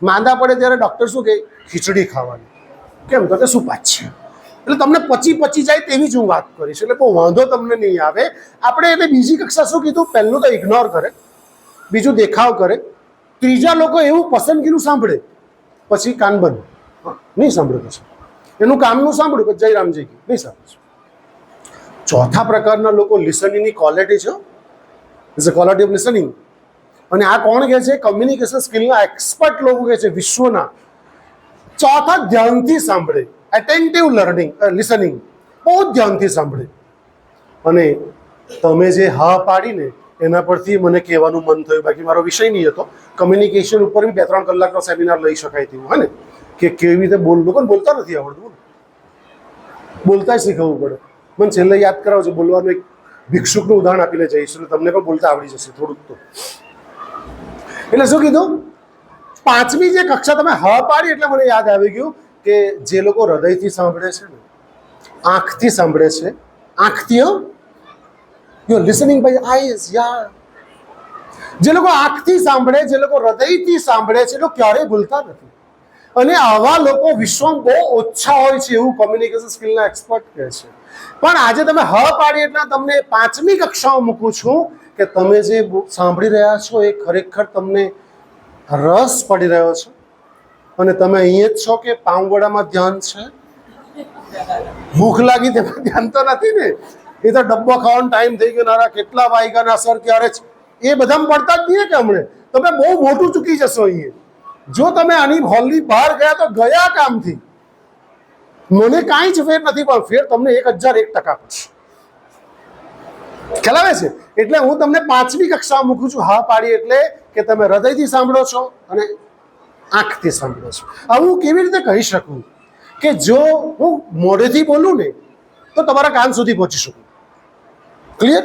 માંદા પડે ત્યારે ડૉક્ટર શું કહે? ખીચડી ખાવાની. કેમ? તો કે સુપાચ્ય. એટલે તમને પચી જાય તેવી જ હું વાત કરીશ, એટલે કોઈ વાંધો તમને નહીં આવે. આપણે એટલે બીજી કક્ષા શું કીધું? પહેલું તો ઇગ્નોર કરે, બીજું દેખાવ કરે, ત્રીજા લોકો એવું પસંદગીનું સાંભળે, પછી કાન બંધ, નહીં સાંભળે. પછી એનું કામનું સાંભળ્યું, પછી જય રામજી કી, નહીં સાંભળે. ચોથા પ્રકારના લોકો લિસનિંગની ક્વોલિટી છે, is a quality of listening. અને આ કોણ કહે છે? કમ્યુનિકેશન સ્કિલના એક્સપર્ટ લોકો કહે છે વિશ્વના. ચોથા ધ્યાનથી સાંભળે, એટેન્ટિવ લર્નિંગ, લિસનિંગ, બહુ જ ધ્યાનથી સાંભળે. અને તમે જે હા પાડીને એના પરથી મને કહેવાનું મન થયું, બાકી મારો વિષય નહીં હતો. કમ્યુનિકેશન ઉપર બી 2-3 કલાકનો સેમિનાર લઈ શકાય તેવું, હે ને, કે કેવી રીતે લોકોને બોલતા નથી આવડતું, બોલતા શીખવવું પડે. મને છેલ્લે યાદ કરાવજો, બોલવાનું એક ભિક્ષુકનું ઉદાહરણ આપીને જઈશ, એટલે તમને પણ બોલતા આવડી જશે થોડુંક તો. એટલે શું કીધું? 5મી જે કક્ષા તમે હા પાડી એટલે મને યાદ આવી ગયું કે જે લોકો હૃદયથી સાંભળે છે ને, આંખથી સાંભળે છે, આંખથી, you are listening by eyes, યાર. જે લોકો આંખથી સાંભળે, જે લોકો હૃદયથી સાંભળે છે, એ લોકો ક્યારેય ભૂલતા નથી. અને આવા લોકો વિશ્વમાં બહુ ઓછા હોય છે, એવું કમ્યુનિકેશન સ્કિલના એક્સપર્ટ કહે છે. પણ આજે તમે હા પાડી એટલે તમને 5મી કક્ષામાં મૂકું છું કે તમે જે સાંભળી રહ્યા છો એ ખરેખર તમને રસ પડી રહ્યો છે. અને તમે અહીંયા જ છો કે પાઉંવડામાં ધ્યાન છે? ભૂખ લાગી તેમાં ધ્યાન તો નથી ને? એ તો ડબ્બો ખાવાનો ટાઈમ થઈ ગયો, નારા કેટલા વાગ્યાના સર ક્યારે છે, એ બધામાં પડતા જ નહીં કે હમણે તમે બહુ મોટું ચૂકી જશો. અહીંયા જો તમે આની હોલની બહાર ગયા તો ગયા કામથી. મને કાંઈ જ ફેર નથી, પણ ફેર તમને 1001% પડશે. ખ્યાલ આવે છે? એટલે હું તમને 5મી કક્ષામાં મૂકું છું હા પાડી એટલે કે તમે હૃદયથી સાંભળો છો અને આંખથી સાંભળો છો. હવે હું કેવી રીતે કહી શકું કે જો હું મોઢેથી બોલું ને તો તમારા કાન સુધી પહોંચી શકું? ક્લિયર?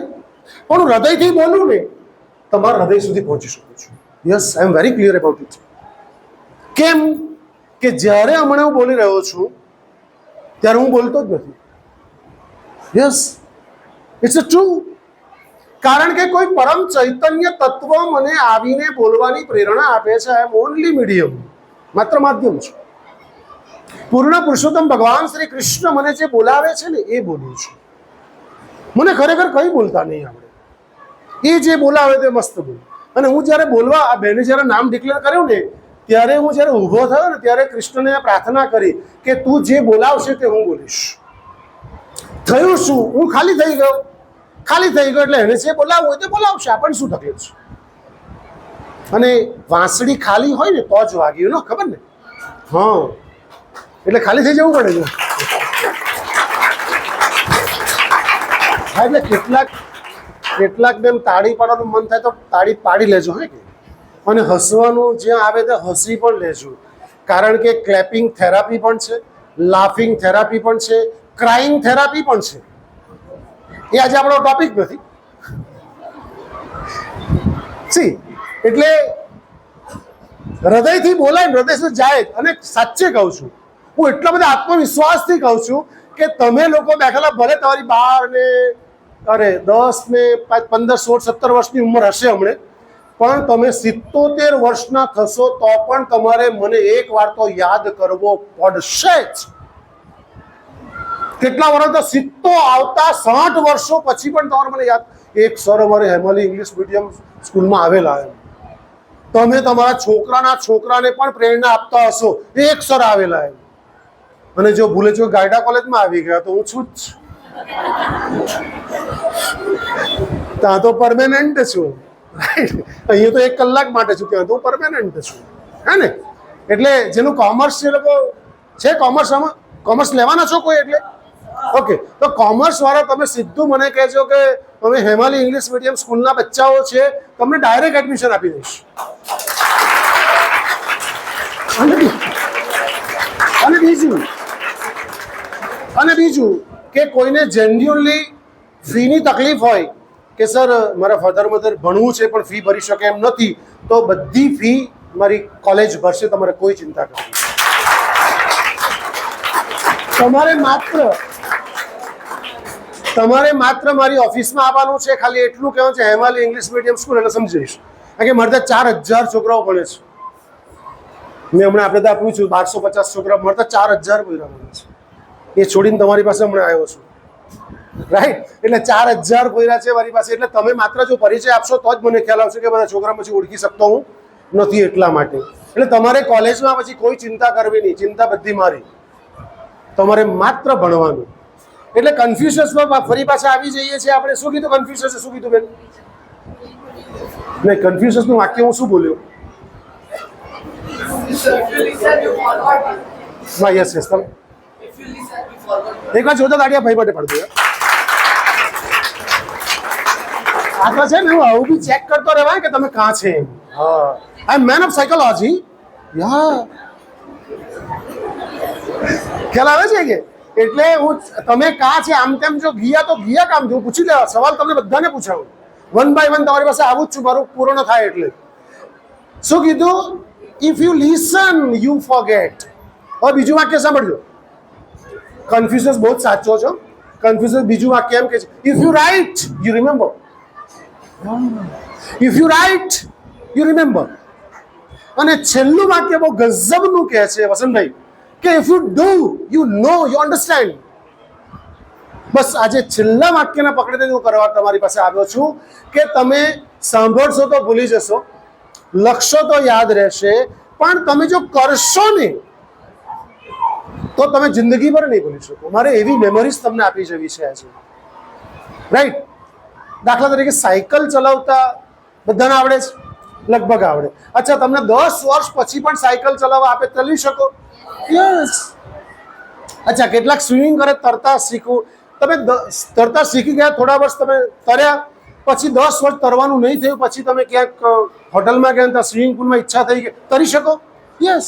પણ હું હૃદયથી બોલું ને તમારા હૃદય સુધી પહોંચી શકું છું. Yes, I am very clear about it. કેમ કે જ્યારે હમણાં હું બોલી રહ્યો છું ત્યારે હું બોલતો જ નથી. Yes, it's a true. કારણ કે કોઈ પરમ ચૈતન્ય તત્વ મને આવીને બોલવાની પ્રેરણા આપે છે. આઈ એમ ઓનલી મીડિયમ, માત્ર માધ્યમ છું. પૂર્ણ પુરુષોત્તમ ભગવાન શ્રી કૃષ્ણ મને જે બોલાવે છે ને એ બોલું છું. મને ખરેખર કંઈ બોલતા નહીં આવડે. એ જે બોલાવે તે મસ્ત બોલું. અને હું જ્યારે બોલવા આ બેને જ્યારે નામ ડિક્લેર કર્યું ને ત્યારે હું જ્યારે ઊભો થયો ને ત્યારે કૃષ્ણને પ્રાર્થના કરી કે તું જે બોલાવશે તે હું બોલીશ. થયું શું? હું ખાલી થઈ ગયો. ખાલી થઈ ગયો એટલે એને જે બોલાવવું હોય તે બોલાવશે. આપણને શું તકલીફ છે? અને વાંસળી ખાલી હોય ને તો જ વાગ્યું ને, ખબર ને? હા, એટલે ખાલી થઈ જવું પડે છે. હા, એટલે કેટલાકને તાળી પાડવાનું મન થાય તો તાળી પાડી લેજો. હે કે અને હસવાનું જ્યાં આવે ત્યાં હસી પણ લેજો. કારણ કે ક્લેપિંગ થેરાપી પણ છે, લાફિંગ થેરાપી પણ છે, ક્રાઇંગ થેરાપી પણ છે. એ આજે આપણો ટોપિક નથી. સી એટલે હૃદયથી બોલાય ને હૃદય સુધી જાય. અને સાચે કહું છું, હું એટલા બધા આત્મવિશ્વાસથી કહું છું કે તમે લોકો બેઠેલા ભલે તમારી 12 ને 10 ને 15, 16, 17 વર્ષની ઉંમર હશે હમણે, પણ તમે 77 વર્ષના થશો તો પણ તમારે મને એક વાર તો યાદ કરવો પડશે જ. કેટલા વર્ષ તો 70 આવતા 60 વર્ષો પછી પણ તમારે મને યાદ. એક સર અમારે હેમાલી ઇંગ્લિશ મીડિયમ સ્કૂલમાં આવેલા એમ. તમે તમારા છોકરાને પણ પ્રેરણા આપતા હશો. એક સર આવેલા એમ. અને જો ભૂલે જો ગાયડા કોલેજમાં આવી ગયા તો હું છું જ. ત્યાં તો પરમેનન્ટ છું. અહીંયા તો 1 કલાક માટે છું, ત્યાં તો હું પરમેનન્ટ છું. હે ને? એટલે જેનું કોમર્સ છે, લોકો છે કોમર્સમાં, કોમર્સ લેવાના છો કોઈ? એટલે ઓકે, તો કોમર્સ વાળા તમે સીધું મને કહેજો કે અમે હેમાલી ઇંગ્લિશ મીડિયમ સ્કૂલના બચ્ચાઓ છે, તમને ડાયરેક્ટ એડમિશન આપી દઈશ. અને બીજું કે કોઈને જેન્યુઅલી ફીની તકલીફ હોય કે સર મારા ફાધર મધર ભણવું છે પણ ફી ભરી શકે એમ નથી, તો બધી ફી મારી કોલેજ ભરશે. તમારે કોઈ ચિંતા કરવી. તમારે માત્ર મારી ઓફિસમાં આવવાનું છે. ખાલી એટલું કહેવાનું છે હેમાલી ઇંગ્લિશ મીડિયમ સ્કૂલ, એટલે સમજી જઈશ. કારણ કે મારે ત્યાં 4000 છોકરાઓ ભણે છે. મેં હમણાં આપણે ત્યાં પૂછ્યું 1250 છોકરા, મારે ત્યાં 4000 ભણ્યા ભણે છે. એ છોડીને તમારી પાસે હમણાં આવ્યો છું. રાઈટ? એટલે 4000 ભણ્યા છે મારી પાસે. એટલે તમે માત્ર જો પરિચય આપશો તો જ મને ખ્યાલ આવશે કે બધા છોકરા પછી ઓળખી શકતો હું નથી. એટલા માટે એટલે તમારે કોલેજમાં પછી કોઈ ચિંતા કરવી નહીં. ચિંતા બધી મારી. તમારે માત્ર ભણવાનું. એટલે કન્ફ્યુઝનમાં ફરી પાછા આવી જઈએ છીએ આપણે. શું કીધું કન્ફ્યુઝન? શું કીધું બેન? નહીં, કન્ફ્યુઝનનું વાક્ય હું શું બોલ્યો? હા, યસ યસ. તમે એક વાર જોતા દાડિયા ભાઈ માટે પડતું. આ તો છે ને, હું આવું બી ચેક કરતો રહેવાય કે તમે કાં છે. હા, આઈ એમ મેન ઓફ સાયકોલોજી. યા, ખ્યાલ આવે છે કે એટલે હું તમે કાં છે આમ તેમ જો ગયા તો ગયા કામ હું પૂછી લેવા. સવાલ તમને બધાને પૂછાવું. 1 by 1 તમારી પાસે આવું જ છું. મારું પૂર્ણ થાય એટલે. શું કીધું? If you listen you forget. હવે બીજું વાક્ય સાંભળજો. કન્ફ્યુઝન બહુ જ સાચો છો. કન્ફ્યુઝન બીજું વાક્ય એમ કે છે if you write you remember. If you write you remember. અને છેલ્લું વાક્ય બહુ ગજબનું કહે છે વસંતભાઈ કે if you do you know you understand. બસ આજે છેલ્લા વાક્યને પકડીને હું કરવા તમારી પાસે આવ્યો છું કે તમે સાંભળશો તો ભૂલી જશો, લખશો તો યાદ રહેશે, પણ તમે જો કરશો ને તો તમે જિંદગીભર નહીં ભૂલી શકો. મારે એવી મેમરીઝ તમને આપી જવી છે આજે. રાઈટ? દાખલા તરીકે સાયકલ ચલાવતા બધાને આવડે છે? લગભગ આવડે. અચ્છા, તમને 10 વર્ષ પછી પણ સાયકલ ચલાવવા આપે, ચલાવી શકો? યસ. અચ્છા, કેટલાક સ્વિમિંગ કરે, તરતા શીખવું. તમે તરતા શીખી ગયા, થોડા વર્ષ તમે તર્યા, પછી 10 વર્ષ તરવાનું નહીં થયું, પછી તમે ક્યાંક હોટલમાં ગયા ત્યાં સ્વિમિંગ પુલમાં ઈચ્છા થઈ ગઈ, તરી શકો? યસ.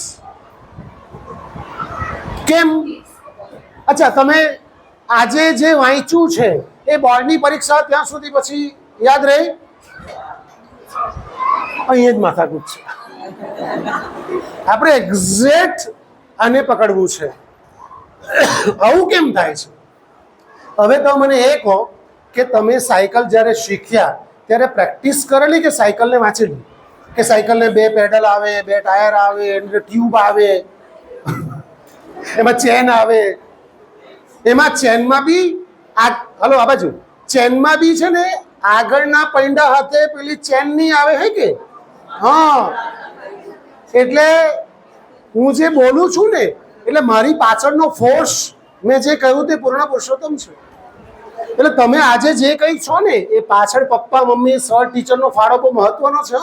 કેમ? અચ્છા, તમે આજે જે વાંચ્યું છે એ બોર્ડની પરીક્ષા ત્યાં સુધી પછી યાદ રહી? અહીંયા જ માથાકૂટ છે. આપણે એક્ઝેક્ટ આને પકડવું છે. આવું કેમ થાય છે? હવે તો મને એ કહો કે તમે સાયકલ જ્યારે શીખ્યા ત્યારે પ્રેક્ટિસ કરેલી કે સાયકલને વાંચેલી? કે સાયકલને 2 પેડલ આવે, 2 ટાયર આવે, ટ્યુબ આવે, એમાં ચેન આવે, એમાં ચેનમાં બી હલો આ બાજુ ચેનમાં બી છે ને આગળના પૈંડા હાથે પેલી ચેન નહીં આવે હે કે? હા, એટલે હું જે બોલું છું ને એટલે મારી પાછળનો ફોર્સ મેં જે કહ્યું તે પૂર્ણ પુરુષોત્તમ છે. એટલે તમે આજે જે કંઈ છો ને એ પાછળ પપ્પા મમ્મી સર ટીચરનો ફાળો બહુ મહત્વનો છે.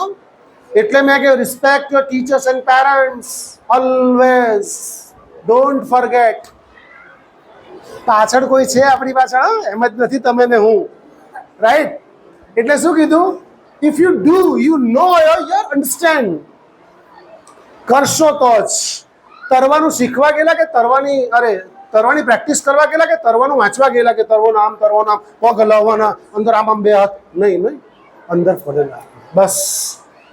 એટલે મેં કહ્યું respect your teachers and parents always, don't forget. પાછળ કોઈ છે આપણી પાછળ, એમ જ નથી તમે ને હું, રાઈટ? એટલે શું કીધું? If you do you know you understand. કરશો તો જ. તરવાનું શીખવા ગયેલા કે તરવાની પ્રેક્ટિસ કરવા ગયેલા કે તરવાનું વાંચવા ગયેલા કે તરવાનું આમ પગ હલાવવાના, અંદર આમ 2 હાથ નહીં, અંદર પડેલા. બસ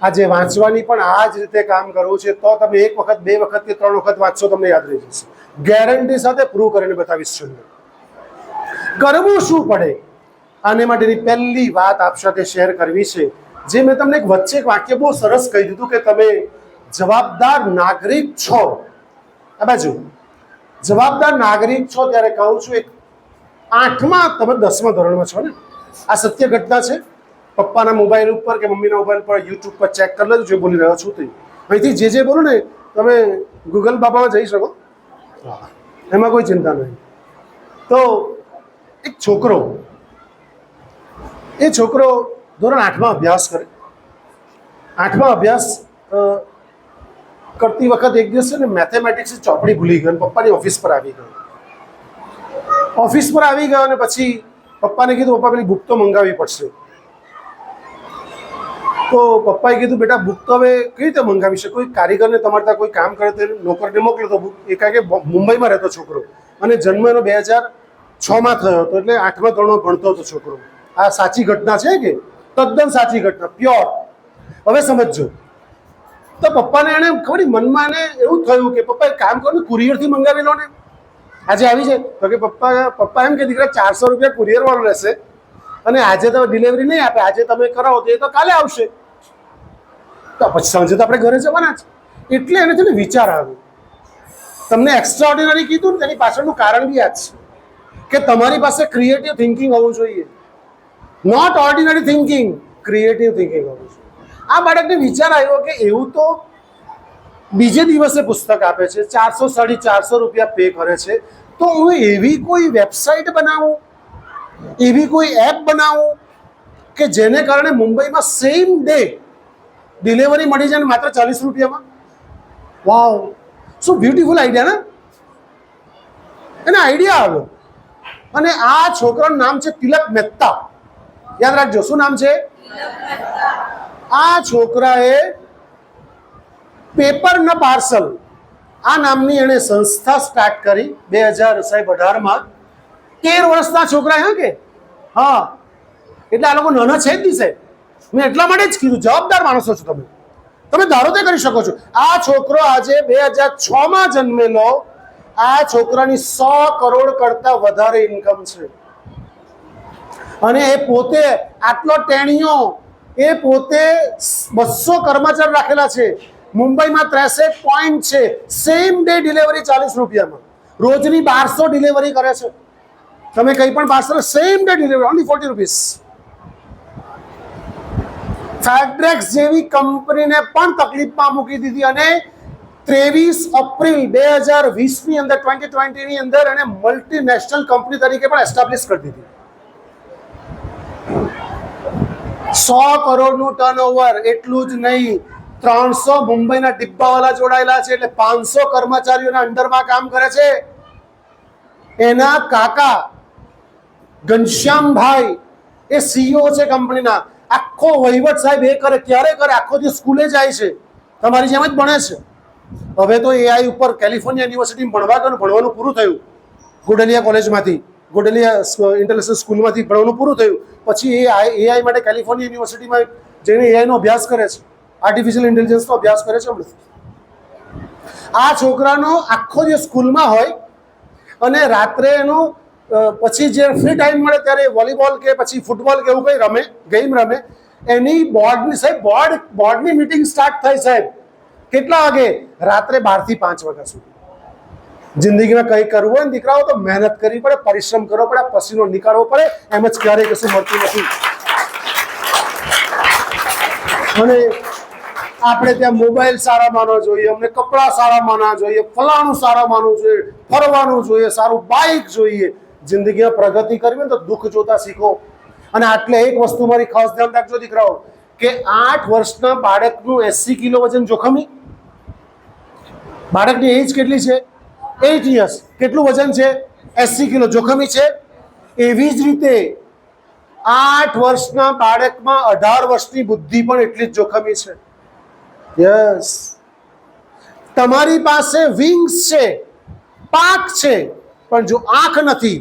આજે વાંચવાની પણ આ જ રીતે કામ કરવું છે. તો તમે 1 વખત 2 વખત કે 3 વખત વાંચશો, તમને યાદ રહી જશે. ગેરંટી સાથે પ્રૂવ કરીને બતાવીશ છું. કરવું શું પડે આને માટેની પહેલી વાત આપ સાથે શેર કરવી છે. જે મેં તમને વચ્ચે એક વાક્ય બહુ સરસ કહી દીધું કે તમે જવાબદાર નાગરિક છો. આ બાજુ જવાબદાર નાગરિક છો ત્યારે કહું છું, એક 8મા તમે 10મા ધોરણમાં છો ને, આ સત્ય ઘટના છે. પપ્પાના મોબાઈલ ઉપર કે મમ્મીના મોબાઈલ પર યુટ્યુબ પર ચેક કરી લેજો જે બોલી રહ્યો છું તે. અહીંથી જે બોલું ને તમે ગૂગલ બાબામાં જઈ શકો, એમાં કોઈ ચિંતા નહીં. તો એક છોકરો ધોરણ 8માં અભ્યાસ કરે. 8માં અભ્યાસ કરતી વખત એક દિવસ છે ને મેથેમેટિક્સની ચોપડી ભૂલી ગયો અને પપ્પાની ઓફિસ પર આવી ગયો. અને પછી પપ્પાને કીધું પપ્પા પેલી બુક તો મંગાવવી પડશે. તો પપ્પાએ કીધું બેટા બુક તો હવે કેવી રીતે મંગાવી છે? કોઈ કારીગરને તમારે ત્યાં કોઈ કામ કરે તો નોકરને મોકલો તો બુક. એ કારણ કે મુંબઈમાં રહેતો છોકરો અને જન્મ એનો 2006માં થયો હતો, એટલે 8મા ધોરણમાં ભણતો હતો છોકરો. આ સાચી ઘટના છે કે તદ્દન સાચી ઘટના, પ્યોર. હવે સમજો. તો પપ્પાને એને ખબર મનમાં એને એવું થયું કે પપ્પા એક કામ કરો ને કુરિયરથી મંગાવી લો ને, આજે આવી જાય. તો કે પપ્પા એમ કે દીકરા 400 રૂપિયા કુરિયર વાળો રહેશે અને આજે તો ડિલિવરી નહીં આપે, આજે તમે કરાવો તો એ તો કાલે આવશે. તો પછી સાંજે તો આપણે ઘરે જવાના જ. એટલે એને છે ને વિચાર આવ્યો. તમને એક્સ્ટ્રા ઓર્ડિનરી કીધું ને તેની પાછળનું કારણ બી આ જ છે કે તમારી પાસે ક્રિએટિવ થિંકિંગ હોવું જોઈએ. Not ordinary thinking, creative thinking હોવું જોઈએ. આ બાળકને વિચાર આવ્યો કે એવું તો બીજે દિવસે પુસ્તક આપે છે, 400-450 રૂપિયા પે કરે છે, તો હું એવી કોઈ વેબસાઇટ બનાવું, એવી કોઈ એપ બનાવું કે જેને કારણે મુંબઈમાં સેમ ડે ડિલિવરી મળી જાય માત્ર 40 રૂપિયામાં. વાવ, શું બ્યુટીફુલ આઈડિયા ને? એને આઈડિયા આવ્યો. અને આ છોકરાનું નામ છે તિલક મહેતા. યાદ રાખજો, શું નામ છે? આ છોકરાએ પેપર ન પાર્સલ આ નામની એણે સંસ્થા સ્ટાર્ટ કરી 2018માં. 13 વર્ષના છોકરા હે કે? હા, એટલે આ લોકો નાના છે જ દિશે. મેં એટલા માટે જ કીધું જવાબદાર માણસો છો તમે, તમે ધારો તે કરી શકો છો. આ છોકરો આજે 2006માં જન્મેલો. આ છોકરાની 100 કરોડ કરતા વધારે ઇન્કમ છે અને એ પોતે આટલો ટેણીઓ, એ પોતે 200 કર્મચારી રાખેલા છે. મુંબઈમાં 63 પોઈન્ટ છે. સેમ ડે ડિલિવરી 40 રૂપિયામાં. રોજની 1200 ડિલિવરી કરે છે. તમે કંઈ પણ parcel same day delivery only 40 rupees. FedEx જેવી કંપનીને પણ તકલીફમાં મૂકી દીધી અને 23 એપ્રિલ 2020ની અંદર 2020ની અંદર એને મલ્ટીનેશનલ કંપની તરીકે પણ એસ્ટાબ્લિશ કરી દીધી. 100 કરોડનું ટર્નઓવર. એટલું જ નહીં, 300 મુંબઈના ડિબ્બાવાલા જોડાયેલા છે, એટલે 500 કર્મચારીઓના અંડરમાં કામ કરે છે. એના કાકા ઘનશ્યામભાઈ એ સીઈઓ છે કંપનીના. આખો વહીવટ સાહેબ એ કરે. ક્યારે કરે? આખો દિવસ સ્કૂલે જાય છે, તમારી જેમ જ ભણે છે. હવે તો એઆઈ ઉપર કેલિફોર્નિયા યુનિવર્સિટીમાં ભણવાનું પૂરું થયું. ગોડલિયા કોલેજમાંથી, ગોડલિયા ઇન્ટરનેશનલ સ્કૂલમાંથી ભણવાનું પૂરું થયું. પછી એઆઈ માટે કેલિફોર્નિયા યુનિવર્સિટીમાં જઈને એઆઈનો અભ્યાસ કરે છે, આર્ટિફિશિયલ ઇન્ટેલિજન્સનો અભ્યાસ કરે છે હમણાં. આ છોકરાનો આખો દિવસ સ્કૂલમાં હોય અને રાત્રે એનો પછી જે ફ્રી ટાઈમ મળે ત્યારે વોલીબોલ કે પછી ફૂટબોલ કે એવું કંઈ રમે, ગેમ રમે. એની બોર્ડની સાહેબ બોર્ડની મિટિંગ સ્ટાર્ટ થાય સાહેબ કેટલા વાગે? રાત્રે 12 થી 5 વાગ્યા સુધી. જિંદગીમાં કંઈ કરવું હોય ને દીકરાઓ તો મહેનત કરવી પડે, પરિશ્રમ કરવો પડે, પસીનો નીકાળવો પડે, એમ જ ક્યારેય કશું મળતું નથી. અને આપણે ત્યાં મોબાઈલ સારા માનવા જોઈએ, અમને કપડાં સારા માનવા જોઈએ, ફલાણું સારા માનવું જોઈએ, ફરવાનું જોઈએ, સારું બાઇક જોઈએ. જિંદગીમાં પ્રગતિ કરવી ને તો દુઃખ જોતા શીખો. અને આટલે એક વસ્તુ મારી ખાસ ધ્યાન રાખજો દીકરાઓ, કે 8 વર્ષના બાળકનું 80 કિલો વજન જોખમી. બાળકની એજ કેટલી છે? 8 years. કેટલું વજન છે? 80 કિલો. જોખમી છે. એવી જ રીતે 8 વર્ષના બાળકમાં 18 વર્ષની બુદ્ધિ પણ એટલી જ જોખમી છે. યસ, તમારી પાસે વિંગ્સ છે, પાંખ છે, પણ જો આંખ નથી,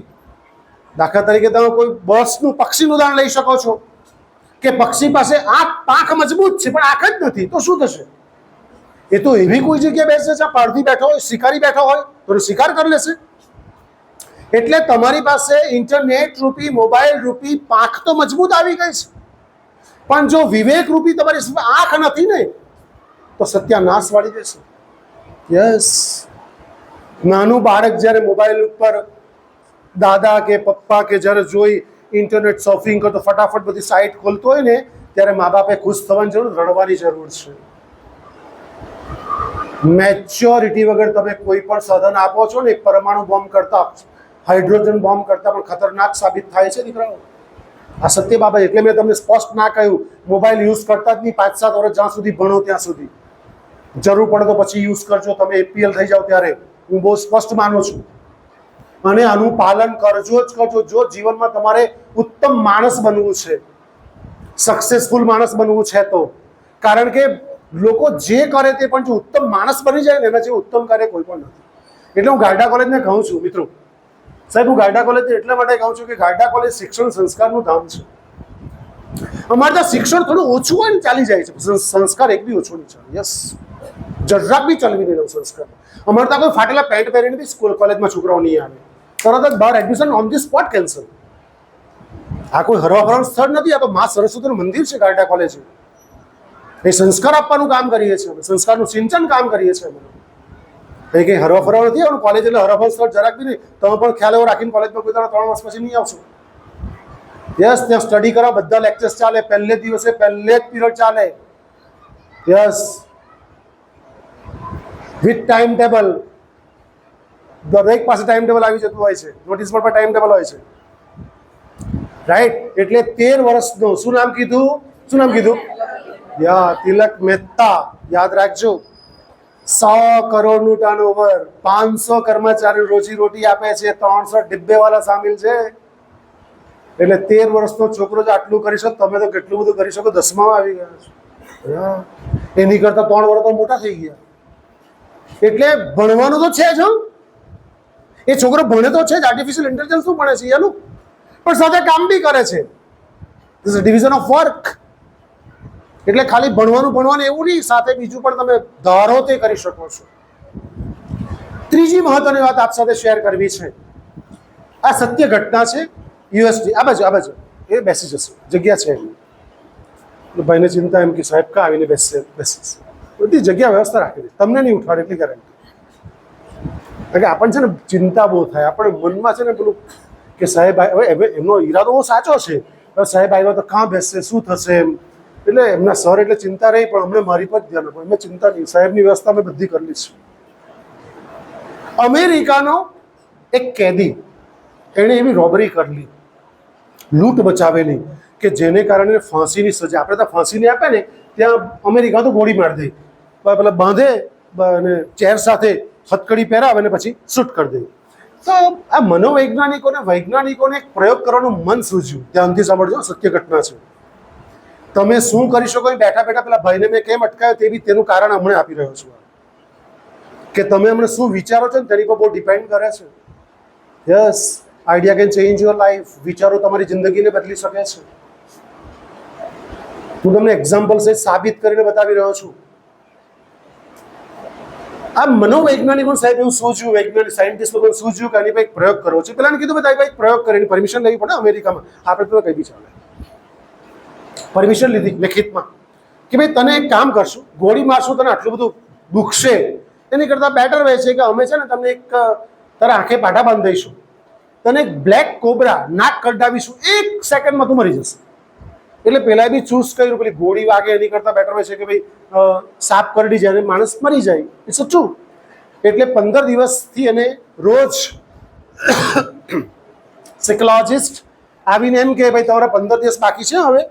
દાખલા તરીકે તમે કોઈ બસનું પક્ષીનું ઉદાહરણ લઈ શકો છો કે પક્ષી પાસે પાંખ મજબૂત છે પણ આંખ જ નથી, તો શું થશે? એ તો એવી કોઈ જગ્યાએ બેસે છે, પારધી બેઠો હોય, શિકારી બેઠો હોય તો શિકાર કરી લેશે. એટલે તમારી પાસે ઇન્ટરનેટ રૂપી, મોબાઈલ રૂપી પાંખ તો મજબૂત આવી ગઈ છે, પણ જો વિવેક રૂપી તમારી આંખ નથી ને તો સત્યાનાશ વાળી દેશે. યસ, નાનું બાળક જ્યારે મોબાઈલ ઉપર દાદા કે પપ્પા કે જ્યારે જોઈ ઇન્ટરનેટ સર્ફિંગ કરતો ફટાફટ બધી સાઇટ ખોલતો હોય ને ત્યારે મા બાપે ખુશ થવાની જરૂર, રડવાની જરૂર છે. મેચ્યોરિટી વગર તમે કોઈ પણ સાધન આપો છો ને, પરમાણુ બોમ્બ કરતા, હાઇડ્રોજન બોમ્બ કરતા પણ ખતરનાક સાબિત થાય છે દીકરાઓ. આ સત્ય બાબત. એટલે મેં તમને સ્પષ્ટ ના કહ્યું મોબાઈલ યુઝ કરતા જ નહીં 5-7 વર્ષ જ્યાં સુધી ભણો ત્યાં સુધી. જરૂર પડે તો પછી યુઝ કરજો, તમે એપીએલ થઈ જાઓ ત્યારે. હું બહુ સ્પષ્ટ માનું છું અને આનું પાલન કરજો જ કરજો જો જીવનમાં તમારે ઉત્તમ માણસ બનવું છે, સક્સેસફુલ માણસ બનવું છે તો. કારણ કે લોકો જે કરે તે પણ જો ઉત્તમ માણસ બની જાય ને એના જે ઉત્તમ કાર્ય કોઈ પણ નથી. એટલે હું ગારડા કોલેજને કહું છું મિત્રો, સાહેબ હું ગારડા કોલેજ એટલા માટે કહું છું કે ગારડા કોલેજ શિક્ષણ સંસ્કારનું ધામ છે. અમારે ત્યાં શિક્ષણ થોડું ઓછું હોય ને ચાલી જાય છે, સંસ્કાર એક બી ઓછો નહીં ચાલે. યસ, જરાક બી ચલવી નહીં સંસ્કાર. અમારે ત્યાં કોઈ ફાટેલા પેન્ટ પહેરીને બી સ્કૂલ કોલેજમાં છોકરાઓ નહીં આવે, તરત જ બહાર admission on the spot cancel. આ કોઈ હરવા ફરવાનું સ્થળ નથી, આ તો મા સરસ્વતીનું મંદિર છે ગારડા કોલેજ. એ સંસ્કાર આપવાનું કામ કરીએ છીએ અમે, સંસ્કારનું સિંચન કામ કરીએ છીએ અમે. એ કંઈ હરવા ફરવા નથી આવવાનું કોલેજ, એટલે હરવા સ્થળ જરાક બી નહીં. તમે પણ ખ્યાલ એવો રાખીને કોલેજમાં કોઈ 3 વર્ષ પછી નહીં આવશો. યસ, ત્યાં સ્ટડી કરવા બધા લેક્ચર્સ ચાલે, પહેલે દિવસે પહેલે જ પીરિયડ ચાલે. Yes, with time table. દરેક પાસે ટાઈમ ટેબલ આવી જતું હોય છે, નોટિસ બોર્ડ પર ટાઈમ ટેબલ હોય છે. રાઈટ, એટલે 13 વર્ષનો શું નામ કીધું? તિલક મહેતા. યાદ રાખજો, 100 કરોડનું ટર્નઓવર, 500 કર્મચારીઓ રોજી રોટી આપે છે, 300 ડિબ્બેવાળા સામેલ છે. એટલે 13 વર્ષનો છોકરો જો આટલું કરી શકો, તમે તો કેટલું બધું કરી શકો. 10માં આવી ગયા છો, એની કરતા 3 વર્ષ તો મોટા થઈ ગયા. એટલે ભણવાનું તો છે જ. એ છોકરો ભણે તો છે જ, આર્ટિફિશિયલ ઇન્ટેલિજન્સનું ભણે છે એનું, પણ સાથે કામ બી કરે છે. This division of work. એટલે ખાલી ભણવાનું એવું નહીં, સાથે બીજું પણ તમે ધારો તે કરી શકો છો. ત્રીજી મહત્વની વાત આપ સાથે શેર કરવી છે. આ સત્ય ઘટના છે. યુએસડી આ બાજુ એ બેસી જશે, જગ્યા છે એની. ભાઈને ચિંતા એમ કે સાહેબ કા આવીને બેસશે. બધી જગ્યા વ્યવસ્થા રાખી દે, તમને નહીં ઉઠાડે એટલી ગેરંટી. કારણ કે આપણને છે ને ચિંતા બહુ થાય, આપણે મનમાં છે ને પેલું કે સાહેબ હવે એમનો ઈરાદો બહુ સાચો છે, સાહેબ આવ્યો તો કાં બેસશે, શું થશે એમ. એટલે એમના સર એટલે ચિંતા રહી, પણ અમને મારી પર ધ્યાન આપો. એમને ચિંતા નહીં, સાહેબની વ્યવસ્થા અમે બધી કરેલી છે. અમેરિકાનો એક કેદી, એણે એવી રોબરી કરેલી, લૂંટ બચાવેલી કે જેને કારણે ફાંસીની સજા. આપણે ત્યાં ફાંસી નહીં આપે ને, ત્યાં અમેરિકા તો ગોળી મારી દે, પેલા બાંધે અને ચેર સાથે હથકડી પહેરાવે અને પછી શૂટ કરી દે. તો આ વૈજ્ઞાનિકોને એક પ્રયોગ કરવાનું મન સૂઝ્યું. ધ્યાનથી સાંભળજો, સત્ય ઘટના છે. તમે શું કરી શકો એ બેઠા બેઠા પેલા ભાઈને મેં કેમ અટકાયો તે બી તેનું કારણ હમણાં આપી રહ્યો છું. કે તમે હમણાં શું વિચારો છો ને તેની પર બહુ ડિપેન્ડ કરે છે. Yes, idea can change your life. વિચારો તમારી જિંદગીને બદલી શકે છે. હું તમને એક્ઝામ્પલ સહિત સાબિત કરીને બતાવી રહ્યો છું. આ મનોવૈજ્ઞાનિકો સાહેબ એવું સૂઝ્યું, વૈજ્ઞાનિક સાયન્ટિસ્ટ લોકો સૂઝ્યું કે આની પર એક પ્રયોગ કરવો છે. પેલાને કીધું બધા એક પ્રયોગ કરીને પરમિશન લેવી પડે અમેરિકામાં, આપણે તો કઈ બી ચાલે. પરમિશન લીધી લેખિતમાં કે ભાઈ તને એક કામ કરશું, ગોળી મારશું, તને આટલું બધું દુખશે, એની કરતાં બેટર વે છે કે અમે છે ને તમને એક તારા આંખે પાટા બાંધી દઈશું, તને એક બ્લેક કોબરા નાક કઢાવીશું, 1 સેકન્ડમાં તું મરી જશે. એટલે પેલા બી ચૂઝ કર્યું, પેલી ગોળી વાગે એની કરતાં બેટર વે છે કે ભાઈ સાપ કરડી જાય અને માણસ મરી જાય. It's true. એટલે 15 દિવસથી એને રોજ સાયકોલોજિસ્ટ આવીને એમ કે ભાઈ તમારા 15 દિવસ બાકી છે, હવે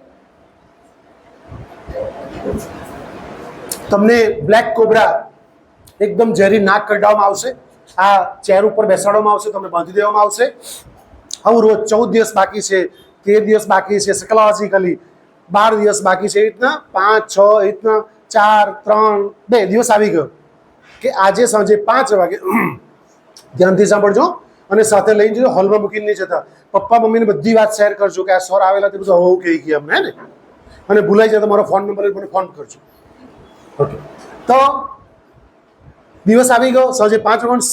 તમને બ્લેક કોબરા એકદમ ઝેરી નાક કઢાવવામાં આવશે, આ ચેર ઉપર બેસાડવામાં આવશે, તમને બાંધી દેવામાં આવશે. આવું રોજ 14 દિવસ બાકી છે, 13 દિવસ બાકી છે, સાયકોલોજીકલી 12 દિવસ બાકી છે, એ રીતના 5, 6, એ રીતના 4, 3, 2 દિવસ આવી ગયો કે આજે સાંજે 5 વાગે ધ્યાનથી સાંભળજો અને સાથે લઈને જજો, હોલમાં મૂકીને નહીં જતા. પપ્પા મમ્મીને બધી વાત શેર કરજો કે આ સર આવેલા તે બધું હોવું કહી ગયા અમને, ને અને ભૂલાઈ જાય તો મારો ફોન નંબર મને ફોન કરજો. ઓકે, તો દિવસ આવી ગયો, સાંજે 5 વાગ્યાનો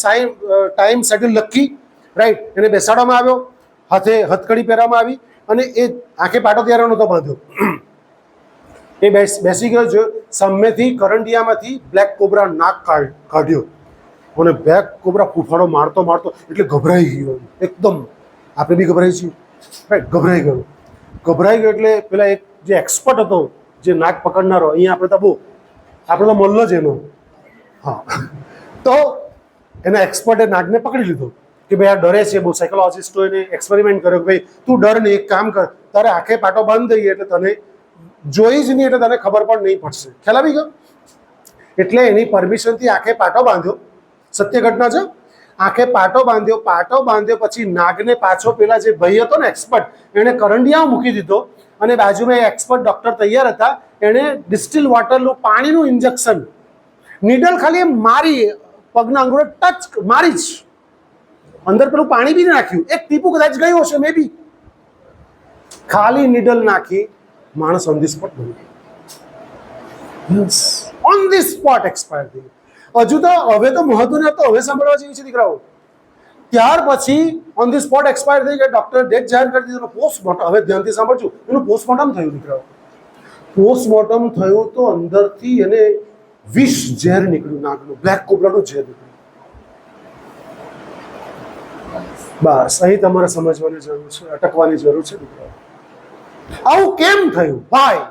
ટાઈમ શેડ્યુલ લખી, રાઈટ, એને બેસાડવામાં આવ્યો, હાથે હથકડી પહેરવામાં આવી અને એ આંખે પાટો ત્યારે નહોતો બાંધ્યો. એ બેસી ગયો, જો સામેથી કરંડિયામાંથી બ્લેક કોબરા નાક કાઢ્યો અને બ્લેક કોબરા ફૂફાડો મારતો મારતો એટલે ગભરાઈ ગયો એકદમ. આપણે બી ગભરાઈ છીએ, રાઈટ, ગભરાઈ ગયો એટલે પેલા એક જે એક્સપર્ટ હતો, જે નાક પકડનારો, અહીંયા આપણે તો મોલ્લો જ એનો, હા, તો એના એક્સપર્ટે નાકને પકડી લીધો કે ભાઈ આ ડરે છે બહુ. સાયકોલોજિસ્ટો એને એક્સપેરિમેન્ટ કર્યો કે ભાઈ તું ડર નહીં, એક કામ કર, તારે આંખે પાટો બંધ થઈ એટલે તને જોઈ જ નહીં, એટલે તને ખબર પણ નહીં પડશે. ખ્યાલ આવી ગયો? એટલે એની પરમિશનથી આંખે પાટો બાંધ્યો, સત્ય ઘટના છે. આંખે પાટો બાંધ્યો પછી નાગને પાછો પેલા જે ભાઈ હતો ને એક્સપર્ટ, એણે કરંડિયા મૂકી દીધો અને બાજુમાં એ એક્સપર્ટ ડૉક્ટર તૈયાર હતા, એણે ડિસ્ટિલ વોટરનું પાણીનું ઇન્જેક્શન, નીડલ ખાલી મારી, પગના અંગૂઠે ટચ મારી જ, અંદર પેલું પાણી બી નાખ્યું, એક ટીપું કદાચ ગયું હશે મે બી, ખાલી નીડલ નાખી, માણસ ઓન ધી સ્પોટ બની ગયો. ઓન ધી સ્પોટ એક્સપાયર થઈ ગયો. હજુ તો હવે તો મહત્વનું હતો, હવે સાંભળવા જેવી છે દીકરાઓ. ત્યાર પછી ઓન ધી સ્પોટ એક્સપાયર થઈ ગયા, ડોક્ટર ડેથ જાહેર કરી દીધું. પોસ્ટમોર્ટમ, હવે ધ્યાનથી સાંભળજો, એનું પોસ્ટમોર્ટમ થયું દીકરાઓ. પોસ્ટમોર્ટમ થયું તો અંદરથી એને વિષ ઝેર નીકળ્યું, નાકનું બ્લેક કોબરાનું ઝેર નીકળ્યું. બસ અહીં તમારે સમજવાની જરૂર છે, અટકવાની જરૂર છે દીકરાઓ. આવું કેમ થયું ભાઈ?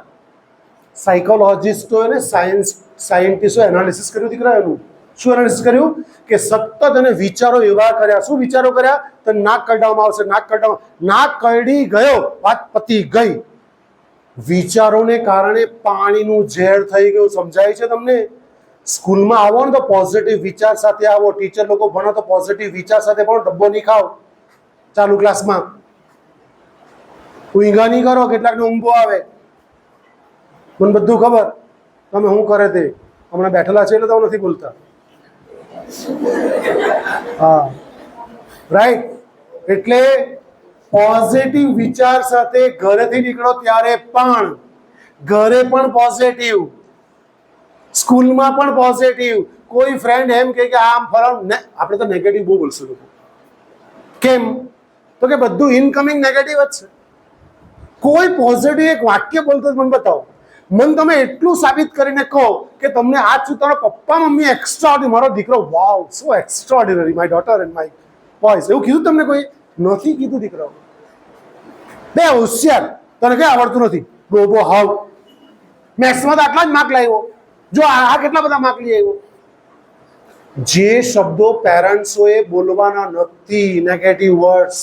સાયકોલોજિસ્ટો અને સાયન્ટિસ્ટો એનાલિસિસ કર્યું દીકરા. એનું શું એનાલિસિસ કર્યું કે સતત એને વિચારો એવા કર્યા. શું વિચારો કર્યા? તો નાક કઢાવવામાં આવશે, નાક કઢાવવામાં, નાક કરડી ગયો, વાત પતી ગઈ. વિચારોને કારણે પાણીનું ઝેર થઈ ગયું. સમજાય છે તમને? સ્કૂલમાં આવો ને તો પોઝિટિવ વિચાર સાથે આવો, ટીચર લોકો ભણો તો પોઝિટિવ વિચાર સાથે ભણો, ડબ્બો નહીં ખાઓ ચાલુ ક્લાસમાં, ઊંઘા નહીં કરો, કેટલાકને ઊંઘો આવે, મને બધું ખબર, તમે શું કરે તે હમણાં બેઠેલા છે એટલે તો નથી બોલતા. હા, રાઈટ. એટલે પોઝિટિવ વિચાર સાથે ઘરેથી નીકળો ત્યારે પણ, ઘરે પણ પોઝિટિવ, સ્કૂલમાં પણ પોઝિટિવ. કોઈ ફ્રેન્ડ એમ કે આમ ફલાણું, આપણે તો નેગેટિવ બહુ બોલશું લોકો. કેમ? તો કે બધું ઇનકમિંગ નેગેટિવ જ છે. કોઈ પોઝિટિવ એક વાક્ય બોલતો મને બતાવો, મને તમે એટલું સાબિત કરીને કહો કે તમને આજ સુધી તમારા પપ્પા મમ્મી એક્સ્ટ્રાઓર્ડિનરી, મારો દીકરો wow so extraordinary, my daughter and my boys, એવું કીધું તમને? કોઈ નથી કીધું દીકરાઓ. બે હોશિયાર, તને કઈ આવડતું નથી, બોબો હાવ, મેથ્સમાં તો આટલા જ માર્ક લાવ્યો, જો આ કેટલા બધા માર્ક લઈ આવ્યો. જે શબ્દો પેરેન્ટ્સોએ બોલવાના નથી, નેગેટિવ વર્ડ્સ.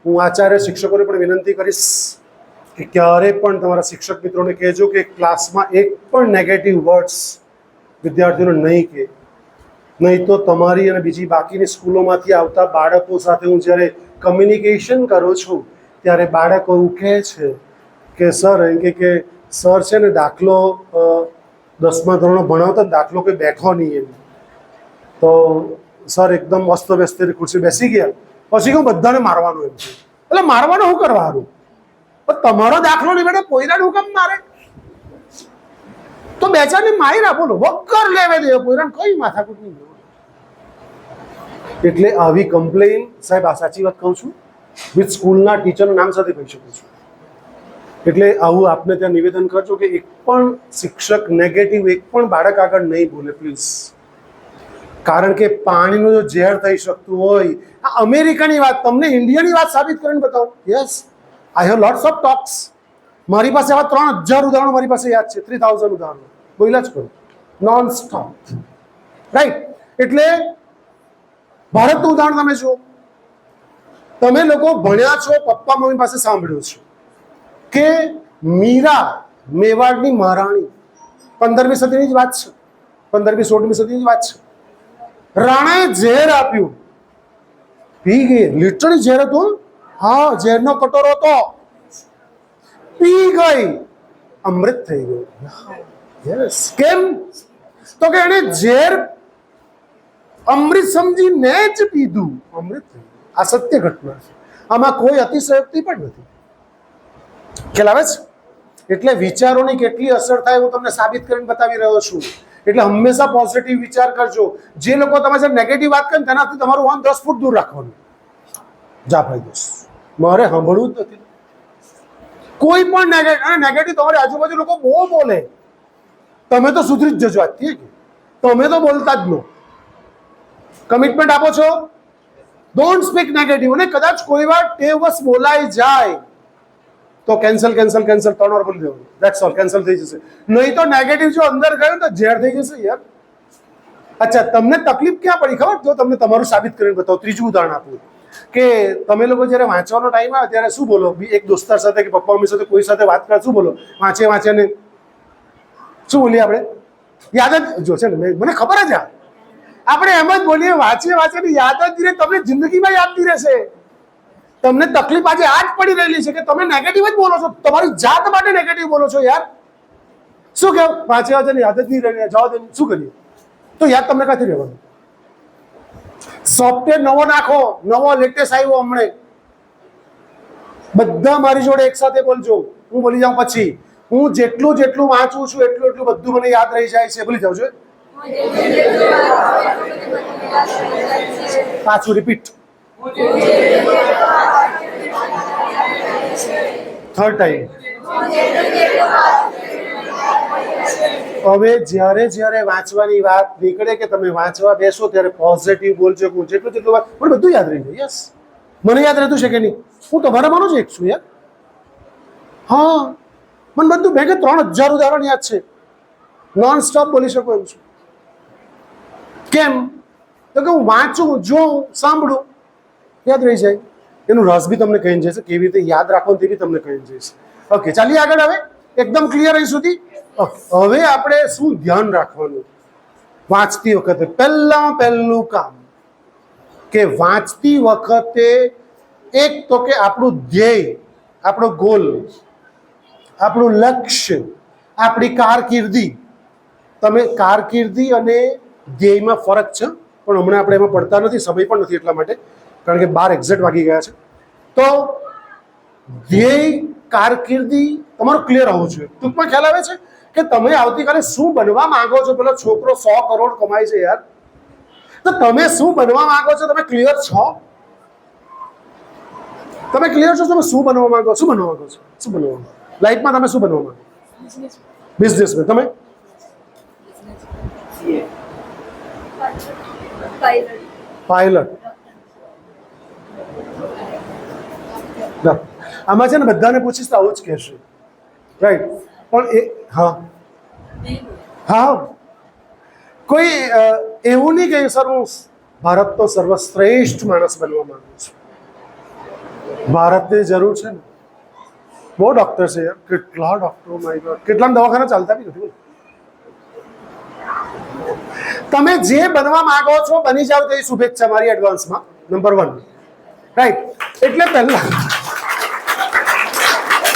હું આચાર્ય શિક્ષકોને પણ વિનંતી કરીશ કે ક્યારે પણ તમારા શિક્ષક મિત્રોને કહેજો કે ક્લાસમાં એક પણ નેગેટિવ વર્ડ્સ વિદ્યાર્થીઓને નહીં કહે. નહીં તો તમારી અને બીજી બાકીની સ્કૂલોમાંથી આવતા બાળકો સાથે હું જ્યારે કમ્યુનિકેશન કરું છું ત્યારે બાળકો એવું કહે છે કે સર, એમ કે સર છે ને દાખલો 10મા ધોરણ ભણાવતા દાખલો કોઈ બેઠો નહીં એમ, તો સર એકદમ મસ્ત વ્યસ્ત ખુરશી બેસી ગયા, પછી હું બધાને મારવાનું એમ છે. એટલે મારવાનું શું કરવાનું? તમારો દાખલો નહીં બેટા, પોયરાને હું કેમ મારે? બેચારી માયરા બોલો વગર લેવે દે પોઈરાને કઈ માથાકૂટ નહીં. એટલે આવી કમ્પ્લેન સાહેબ આ સાચી વાત કહું છું વિથ સ્કૂલના ટીચરનું નામ સાથે કહી શકું છું. એટલે આવું આપને ત્યાં નિવેદન કરજો કે એક પણ શિક્ષક નેગેટિવ એક પણ બાળક આગળ નહીં બોલે પ્લીઝ. કારણ કે પાણીનું જો ઝેર થઈ શકતું હોય, આ અમેરિકાની વાત તમને ઇન્ડિયાની વાત સાબિત કરીને બતાવો. Yes, I have lots of talks. મારી પાસે આવા 3000 ઉદાહરણો મારી પાસે યાદ છે, 3000 ઉદાહરણો બોલ્યા જ કરું નોન સ્ટોપ. રાઈટ. એટલે ભારતનું ઉદાહરણ તમે જુઓ. તમે લોકો ભણ્યા છો, પપ્પા મમ્મી પાસે સાંભળ્યું છે કે મીરા મેવાડની મહારાણી 15મી સદીની જ વાત છે, 15મી 16મી સદીની જ વાત છે. રાણાએ ઝેર આપ્યું, પી ગઈ. લિટરલી ઝેર હતું. હા, ઝેરનો કટોરો હતો, પી ગઈ, અમૃત થઈ ગયું. યસ. કેમ? તો કે એને ઝેર અમૃત સમજીને જ પીધું, અમૃત થઈ ગયું. આ સત્ય ઘટના છે, આમાં કોઈ અતિશયોક્તિ પણ નથી. ખ્યાલ આવે છે? એટલે વિચારોની કેટલી અસર થાય હું તમને સાબિત કરીને બતાવી રહ્યો છું. એટલે હંમેશા પોઝિટિવ વિચાર કરજો. જે લોકો તમારી સાથે નેગેટિવ વાત કરે તેનાથી તમારું વાન 10 ફૂટ દૂર રાખવાનું. જા ભાઈ દોસ્ત, મારે સાંભળવું જ નથી. કોઈ પણ નેગેટિવ તમારી આજુબાજુ લોકો બહુ બોલે, તમે તો સુધરી જ જજો આજથી. તમે તો બોલતા જ નો. કમિટમેન્ટ આપો છો, ડોન્ટ સ્પીક નેગેટિવ. અને કદાચ કોઈ વાર ટેવસ બોલાઈ જાય તો કેન્સલ 3 વાર બોલી દેવાનું. That's all. કેન્સલ થઈ જશે. નહીં તો નેગેટિવ જો અંદર ગયું તો ઝેર થઈ જશે યાર. અચ્છા, તમને તકલીફ ક્યાં પડી ખબર? જો તમને તમારું સાબિત કરીને બતાવો. ત્રીજું ઉદાહરણ આપું કે તમે લોકો જ્યારે વાંચવાનો ટાઈમ આવે ત્યારે શું બોલો? એક દોસ્તાર સાથે કે પપ્પા મમ્મી સાથે કોઈ સાથે વાત કરે શું બોલો? વાંચે ને શું બોલીએ આપણે? યાદ જ જો છે ને, મને ખબર જ આપણે એમ જ બોલીએ વાંચે ને યાદ જ રહે. તમને જિંદગીમાં યાદ નહીં રહેશે. તમને તકલીફ આજે આ જ પડી રહેલી છે કે તમે નેગેટિવ જ બોલો છો, તમારી જાત માટે નેગેટિવ બોલો છો યાર. શું કહેવું? વાંચે ને યાદ જ નહીં રહે, જવા દે. શું કરીએ? તો યાદ તમને ક્યાંથી રહેવાનું? સોફ્ટવેર નવો નાખો, નવો લેટેસ્ટ આવ્યો હમણે. બધા મારી જોડે એક સાથે બોલજો. હું બોલી જાઉં પછી હું જેટલું વાંચું છું એટલું બધું મને યાદ રહી જાય છે. બોલી જાઉં છું. પાછું રિપીટ. Third time. હવે જ્યારે વાંચવાની વાત નીકળે કે તમે વાંચવા બેસો ત્યારે પોઝિટિવ બોલજો. હું જેટલું વાત મને બધું યાદ રહી જાય. યસ, મને યાદ રહેતું છે કે નહીં? હું તમારામાંનો જ એક છું યાર. હા, મને બધું ભેગે 3000 ઉદાહરણ યાદ છે. નોન સ્ટોપ બોલી શકો એમ છું. કેમ? તો કે હું વાંચું, જોઉં, સાંભળું, યાદ રહી જાય. એનું રસ બી તમને કહીને જશે, કેવી રીતે યાદ રાખવાનું તે બી તમને કહીને જશે. ઓકે, ચાલીએ આગળ. હવે એકદમ ક્લિયર અહીં સુધી. ઓકે, હવે આપણે શું ધ્યાન રાખવાનું વાંચતી વખતે? પહેલું કામ કે વાંચતી વખતે એક તો કે આપણું ધ્યેય, આપણો ગોલ, આપણું લક્ષ્ય, આપણી કારકિર્દી. તમે કારકિર્દી અને ધ્યેયમાં ફરક છે, પણ હમણાં આપણે એમાં પડતા નથી, સમય પણ નથી એટલા માટે, કારણ કે 12 એક્ઝેક્ટ વાગી ગયા છે. તો ધ્યેય, કારકિર્દી તમારું ક્લિયર હોવું જોઈએ. ટૂંકમાં ખ્યાલ આવે છે કે તમે આવતીકાલે શું બનવા માંગો છો? પેલો છોકરો 100 કરોડ કમાય છે યાર, તો તમે શું બનવા માંગો છો? તમે ક્લિયર છો? તમે ક્લિયર છો? તમે શું બનવા માંગો? શું બનવા માંગો છો? શું બનવા માંગો લાઈફમાં? તમે શું બનવા માંગો? બિઝનેસમેન. તમે? પાયલટ. આમાં છે ને બધાને પૂછીશ તો આવું જ કહેશે, રાઈટ? પણ એ હા, કોઈ એવું નહીં કે સર હું ભારતનો સર્વશ્રેષ્ઠ માણસ બનવા માંગુ છું. ભારતની જરૂર છે ને. બહુ ડૉક્ટર છે યાર, કેટલા ડૉક્ટરો, માય ગોડ, કેટલા દવાખાના ચાલતા બી નથી. તમે જે બનવા માંગો છો બની જાવ તો એ શુભેચ્છા મારી એડવાન્સમાં. Number 1, right? એટલે પહેલા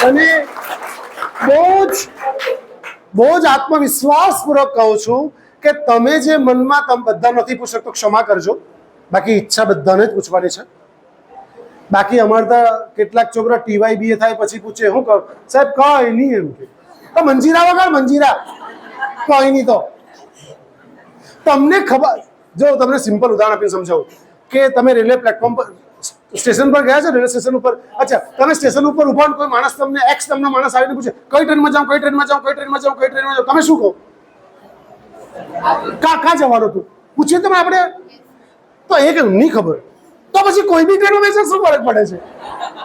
અને બહુ જ આત્મવિશ્વાસપૂર્વક કહું છું કે તમે જે મનમાં, તમે બધા નથી પૂછ શકતો, ક્ષમા કરજો. બાકી ઈચ્છા બધાને જ પૂછવાની છે. બાકી અમારે તો કેટલાક છોકરા TY BA થાય પછી પૂછે, હું કહું સાહેબ કઈ નહીં એમ કે તો મંજીરા વગર મંજીરા કોઈ નહીં. તો તમને ખબર, જો તમને સિમ્પલ ઉદાહરણ આપીને સમજાવું કે તમે રેલવે પ્લેટફોર્મ પર સ્ટેશન પર ગયા છો, રેલવે સ્ટેશન ઉપર. અચ્છા, તમે સ્ટેશન ઉપર ઉભા કોઈ માણસ તમને એક્સ નામનો માણસ આવીને પૂછે કઈ ટ્રેનમાં જાઉં, કઈ ટ્રેનમાં જાઉં, કઈ ટ્રેનમાં જાઉં, કઈ ટ્રેનમાં જાઉં, તમે શું કહો? કાં જવાનું હતું પૂછીએ તમે આપણે, તો એ કે નહીં ખબર. તો પછી કોઈ બી ટ્રેનમાં બેસે શું ફરક પડે છે?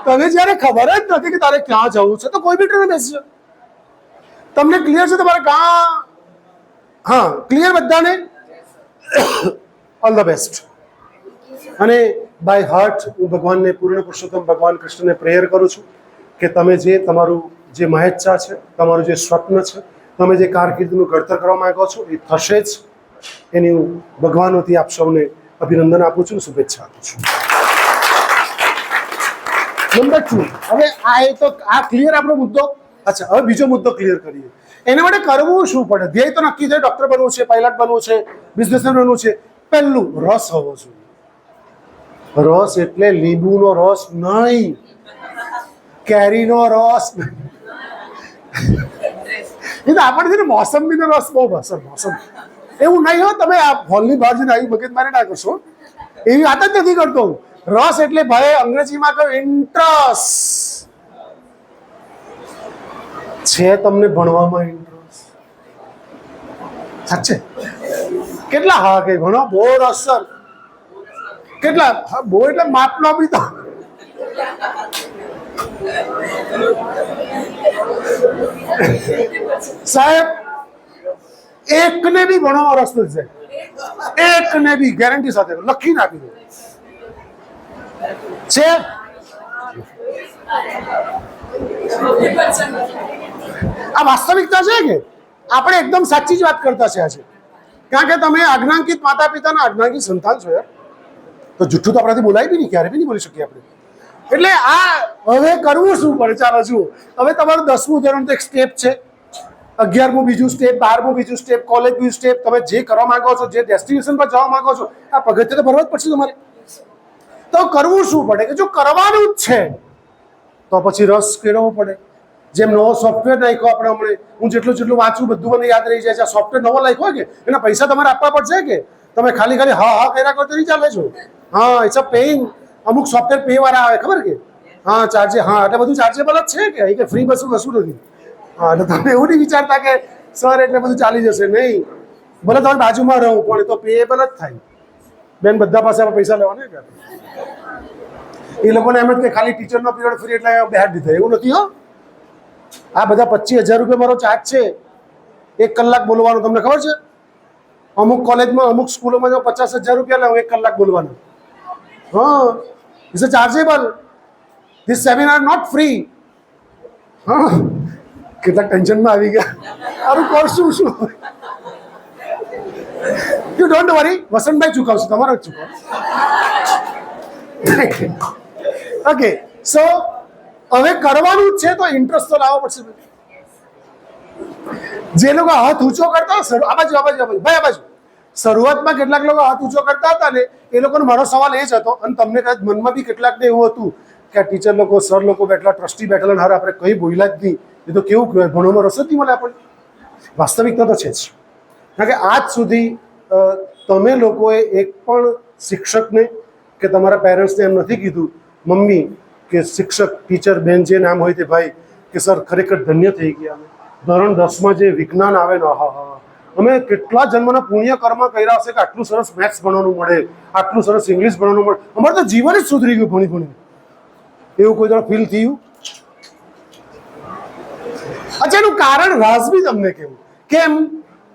તને જ્યારે ખબર જ નથી કે તારે ક્યાં જવું છે તો કોઈ બી ટ્રેનમાં બેસજો. તમને ક્લિયર છે તમારે ક્યાં? હા, ક્લિયર બધાને? All the best. અને બાય હાર્ટ હું ભગવાનને, પૂર્ણ પુરુષોત્તમ ભગવાન કૃષ્ણને પ્રેયર કરું છું કે તમે જે તમારું જે મહેચ્છા છે, તમારું જે સ્વપ્ન છે, તમે જે કારકિર્દીનું ઘડતર કરવા માંગો છો એ થશે જ. એની હું ભગવાનોથી આપ સૌને અભિનંદન આપું છું, શુભેચ્છા આપું છું. નંબર 2, હવે આ ક્લિયર આપણો મુદ્દો. અચ્છા, હવે બીજો મુદ્દો ક્લિયર કરીએ. એના માટે કરવું શું પડે? ધ્યેય તો નક્કી છે, ડોક્ટર બનવું છે, પાયલટ બનવું છે, બિઝનેસમેન બનવું છે. પહેલું રસ હોવો જોઈએ. રસ એટલે લીંબુનો રસ નહીં, કેરીનો રસ. એ તો આપણે છે ને મોસંબીનો રસ બહુ પસંદ. મોસમ એવું નહીં હો, તમે આ હોલની બહાર જઈને આવી મગજ મારી ના કરશો, એવી વાત જ નથી કરતો. રસ એટલે ભાઈ અંગ્રેજીમાં કહ્યું ઇન્ટરેસ્ટ છે. તમને ભણવામાં ઇન્ટરેસ્ટ સાચે કેટલા? હા કે ભણો બહુ રસ સર. કેટલા? બહુ એટલે માપનો બી તો. સાહેબ એકને બી ભણવામાં રસ નથી, એકને બી ગેરંટી સાથે લખી નાખી દો છે. આ વાસ્તવિકતા છે કે આપણે એકદમ સાચી જ વાત કરતા છે આજે. કારણ કે તમે આજ્ઞાંકિત માતા પિતાના આજ્ઞાંકિત સંતાન છો યાર, તો જુઠ્ઠું તો આપણાથી બોલાય બી નહીં, ક્યારે બી નહીં બોલી શકીએ આપણે. એટલે આ હવે કરવું શું પડે? ચાલો જુઓ, હવે તમારું 10મું ધોરણ તો એક સ્ટેપ છે, 11મું બીજું સ્ટેપ, 12મું બીજું સ્ટેપ, કોલેજ બીજું સ્ટેપ. તમે જે કરવા માંગો છો, જે ડેસ્ટિનેશન પર જવા માંગો છો, આ પગથિયે તો ભરવા જ પડશે તમારે. તો કરવું શું પડે કે જો કરવાનું જ છે તો પછી રસ કેળવવો પડે. જેમ નવો સોફ્ટવેર નાખ્યો આપણે હમણાં, હું જેટલું વાંચું બધું મને યાદ રહી જાય છે. આ સોફ્ટવેર નવો નાખ્યો હોય કે એના પૈસા તમારે આપવા પડશે કે તમે ખાલી હા કર્યા કરો તો નહીં ચાલે છો. હા, ઇટ્સ અ પેઇંગ. અમુક સોફ્ટવેર પે વાળા આવે, ખબર કે? હા, ચાર્જે. હા, એટલે બધું ચાર્જેબલ જ છે કે ફ્રી બસું કશું નથી. હા, એટલે તમે એવું નહીં વિચારતા કે સર એટલે બધું ચાલી જશે. નહીં, ભલે તમે બાજુમાં રહો પણ એ તો પેએબલ જ થાય. બેન બધા પાસે પૈસા લેવાના કે એ લોકોને એમ જ કે ખાલી ટીચરનો પીરિયડ ફ્રી એટલે બેહાડ દીધા, એવું નથી હો. આ બધા 25,000 રૂપિયા મારો ચાર્જ છે 1 કલાક બોલવાનો. તમને ખબર છે? અમુક કોલેજમાં, અમુક સ્કૂલોમાં જો 50,000 રૂપિયા લે 1 કલાક બોલવાના. હા, it's a chargeable. This seminar not free. હા, કેટલાક ટેન્શનમાં આવી ગયા. સારું કરશું શું? યુ ડોન્ટ વરી, વસંતભાઈ ચૂકવશે, તમારે જ ચૂકવ. ઓકે, સો હવે કરવાનું જ છે તો ઇન્ટરેસ્ટ તો લાવવો પડશે. જે લોકો હાથ ઊંચો કરતા આ બાજુ ભાઈ, આ બાજુ શરૂઆતમાં કેટલાક લોકો હાથ ઊંચો કરતા હતા ને, એ લોકોનો મારો સવાલ એ જ હતો, અને તમને કદાચ મનમાં બી કેટલાકને એવું હતું કે આ ટીચર લોકો, સર લોકો બેઠલા, ટ્રસ્ટી બેઠેલા, હારે આપણે કંઈ બોલ્યા જ નહીં, એ તો કેવું કહેવાય, ભણવામાં રસ જ નહીં મળે આપણને. વાસ્તવિકતા તો છે જ. કારણ કે આજ સુધી તમે લોકોએ એક પણ શિક્ષકને કે તમારા પેરેન્ટ્સને એમ નથી કીધું, મમ્મી કે શિક્ષક, ટીચર, બેન જે નામ હોય તે ભાઈ, કે સર ખરેખર ધન્ય થઈ ગયા અમે ધોરણ 10માં જે વિજ્ઞાન આવે ને, હા અમે કેટલા જન્મના પુણ્ય કર્મ કર્યા હશે કે આટલું સરસ મેથ્સ ભણવાનું મળે, આટલું સરસ ઇંગ્લિશ ભણવાનું મળે, અમારે તો જીવન જ સુધરી ગયું ભણી ભણી. એવું કોઈ જણ ફીલ થયું? અચ્છા, એનું કારણ રાજબી તમને કેવું કેમ?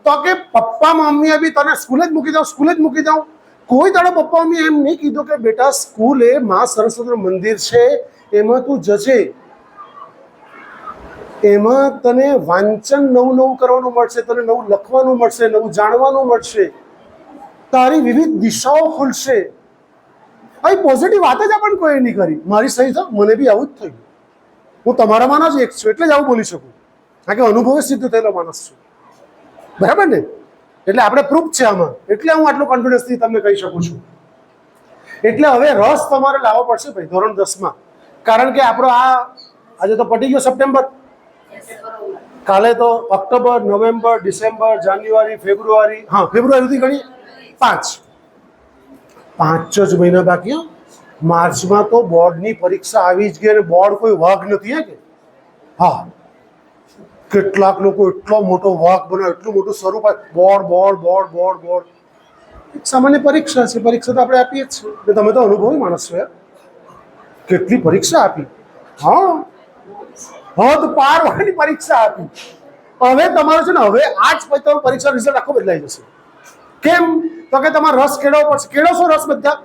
તો કે પપ્પા મમ્મીએ બી તને સ્કૂલે જ મૂકી દઉં. કોઈ દાડો પપ્પા મમ્મી એમ નહીં કીધું કે બેટા સ્કૂલ એ માં સરસ્વતીનું મંદિર છે, એમાં તું જજે, એમાં તને વાંચન નવું કરવાનું મળશે, તને નવું લખવાનું મળશે, નવું જાણવાનું મળશે, તારી વિવિધ દિશાઓ ખુલશે. અહીં પોઝિટિવ વાત જ આપણને કોઈ નહીં કરી. મારી સહી તો મને બી આવું જ થયું. હું તમારામાંનો જ એક છું એટલે જ આવું બોલી શકું, કારણ કે અનુભવે સિદ્ધ થયેલો માણસ છું. બરાબર ને? એટલે આપણે પ્રૂફ છે આમાં, એટલે હું આટલું કોન્ફિડન્સથી તમને કહી શકું છું. એટલે હવે રસ તમારે લાવવો પડશે ભાઈ ધોરણ 10માં. કારણ કે આપણો આજે તો પટી ગયો સપ્ટેમ્બર, કાલે તો ઓક્ટોબર, નવેમ્બર, ડિસેમ્બર, જાન્યુઆરી, ફેબ્રુઆરી, હા ફેબ્રુઆરી સુધી ગણી 5 જ મહિના બાકી. માર્ચમાં તો બોર્ડની પરીક્ષા આવી જ ગઈ અને બોર્ડ કોઈ વાઘ નથી હે કે. હા, કેટલાક લોકો એટલો મોટો વાઘ બનાવે, એટલું મોટું સ્વરૂપ board board board board board. સામાન્ય પરીક્ષા છે, પરીક્ષા તો આપણે આપીએ જ છીએ. તમે તો અનુભવી માણસ છો યાર, કેટલી પરીક્ષા આપી. હા, હદ પાર વાળી પરીક્ષા આપી. હવે તમારું છે ને, હવે આજ પછી તમારું પરીક્ષા રિઝલ્ટ આખો બદલાઈ જશે. કેમ? તો કે તમારે રસ કેળવવો પડશે. કેળવશો રસ બધા?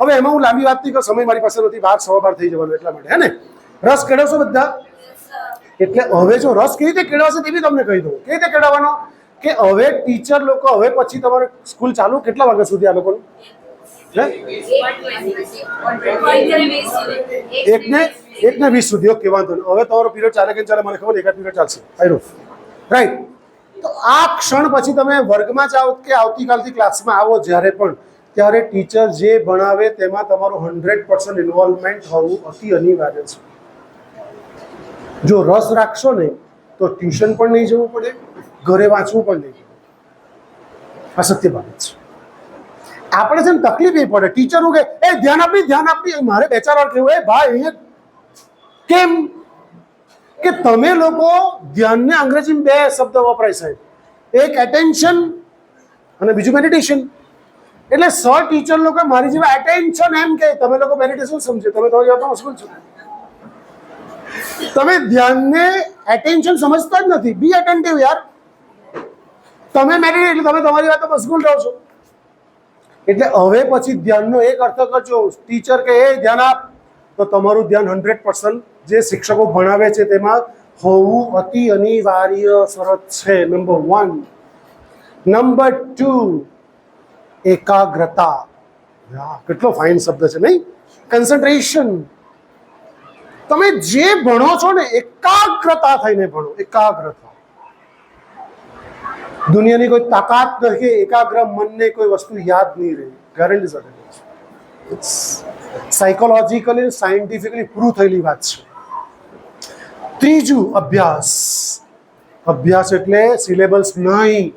હવે એમાં હું લાંબી વાત નહીં કરું, સમય મારી પાસે નથી, 12:15 થઈ જવાનું એટલા માટે, હે ને? રસ કેળવશો બધા? એટલે હવે જો રસ કેવી રીતે કેળવાશે તે બી તમને કહી દઉં. કેવી રીતે કેળવવાનો? કે હવે ટીચર લોકો હવે પછી તમારે સ્કૂલ ચાલુ કેટલા વાગ્યા સુધી આ લોકોનું? 1:20 સુધી. ઓકે, વાંધો નહીં. હવે તમારો પીરિયડ ચાલે કે ચાલે મને ખબર નહીં, એકાદ પીરિયડ ચાલશે. રાઈટ. તો આ ક્ષણ પછી તમે વર્ગમાં જાઓ કે આવતીકાલથી ક્લાસમાં આવો, જ્યારે પણ, ત્યારે ટીચર જે ભણાવે તેમાં તમારું 100% ઇન્વોલ્વમેન્ટ હોવું અતિ અનિવાર્ય છે. જો રસ રાખશો ને તો ટ્યુશન પણ નહીં જવું પડે, ઘરે વાંચવું પણ નહીં. આ સત્ય બાબત છે. આપણે છે ને તકલીફ એ પડે, ટીચરો કે એ ધ્યાન આપી, મારે 2-4 વાર કહેવું, એ ભાઈ અહીંયા કેમ? કે તમે લોકો ધ્યાનને અંગ્રેજીમાં 2 શબ્દ વપરાય સાહેબ, એક એટેન્શન અને બીજું મેડિટેશન. એટલે સર ટીચર લોકો મારી જેવા એટેન્શન એમ કે તમે લોકો મેડિટેશન સમજે, તમે તમારી વાતમાં મશગુલ છો. તમે ધ્યાનને એટેન્શન સમજતા જ નથી. બી એટેન્ટિવ યાર. તમે મેડિટેટ એટલે તમે તમારી વાતમાં મશગુલ રહો છો. એટલે હવે પછી ધ્યાનનો એક અર્થ કરજો. ટીચર કે એ ધ્યાન આપ, તો તમારું ધ્યાન 100% જે શિક્ષકો ભણાવે છે તેમાં હોવું અતિ અનિવાર્ય શરત છે. નંબર 1. નંબર 2, એકાગ્રતા. કેટલો ફાઇન શબ્દ છે નહીં? કન્સન્ટ્રેશન. તમે જે ભણો છો ને એકાગ્રતા થઈને ભણો. એકાગ્રતા. દુનિયાની કોઈ તાકાત નથી એકાગ્ર મનને કોઈ વસ્તુ યાદ નહીં રહે. ગેરંટી સાથે સાયકોલોજીકલી સાયન્ટિફિકલી પ્રૂવ થયેલી વાત છે. ત્રીજું, અભ્યાસ. અભ્યાસ એટલે સિલેબસ નહીં.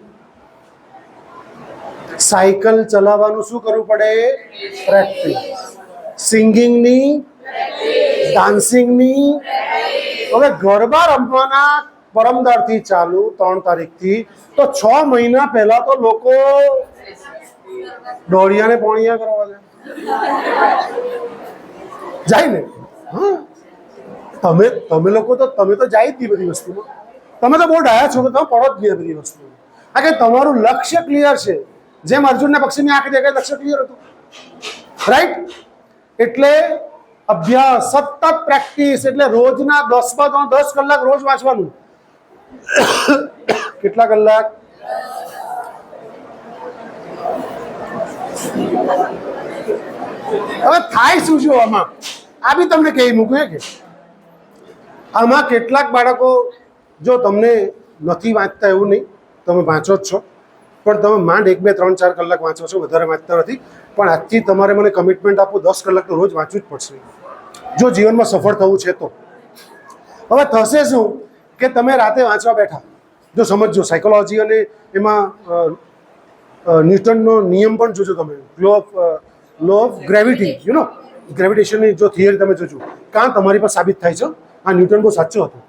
સાયકલ ચલાવવાનું શું કરવું પડે? પ્રેક્ટિસ. સિંગિંગની, ડાન્સિંગની. હવે ગરબા રમવાના પરમદારથી ચાલુ 3 તારીખથી, તો 6 મહિના પહેલા તો લોકો દોડિયાને પોણિયા કરવા જાય ને. હા, તમે લોકો તો તમે તો જાય જ નહીં બધી વસ્તુમાં. તમે તો બહુ ડાયા છો કે તમે પડો જ નહીં બધી વસ્તુ. આ કે તમારું લક્ષ્ય ક્લિયર છે. જેમ અર્જુનના પક્ષીની આંખ દેખાય, લક્ષ્ય ક્લિયર હતું. રાઈટ. એટલે અભ્યાસ, સતત પ્રેક્ટિસ. એટલે રોજના 10 કલાક રોજ વાંચવાનું. કેટલા કલાક? હવે થાય શું છે આમાં? આ બી તમને કહી મૂક્યું કે આમાં કેટલાક બાળકો, જો તમને નથી વાંચતા એવું નહીં, તમે વાંચો જ છો, પણ તમે માંડ 1, 2, 3, 4 કલાક વાંચો છો, વધારે વાંચતા નથી. પણ આજથી તમારે મને કમિટમેન્ટ આપો, 10 કલાક તો રોજ વાંચવું જ પડશે જો જીવનમાં સફળ થવું છે તો. હવે થશે શું કે તમે રાતે વાંચવા બેઠા, જો સમજો સાયકોલોજી અને એમાં ન્યૂટનનો નિયમ પણ જોજો તમે, લો ઓફ ગ્રેવિટી, ગ્રેવિટેશનની જો થિયરી તમે જોજો, કાં તમારી પર સાબિત થાય છે આ ન્યૂટન બહુ સાચું હતું.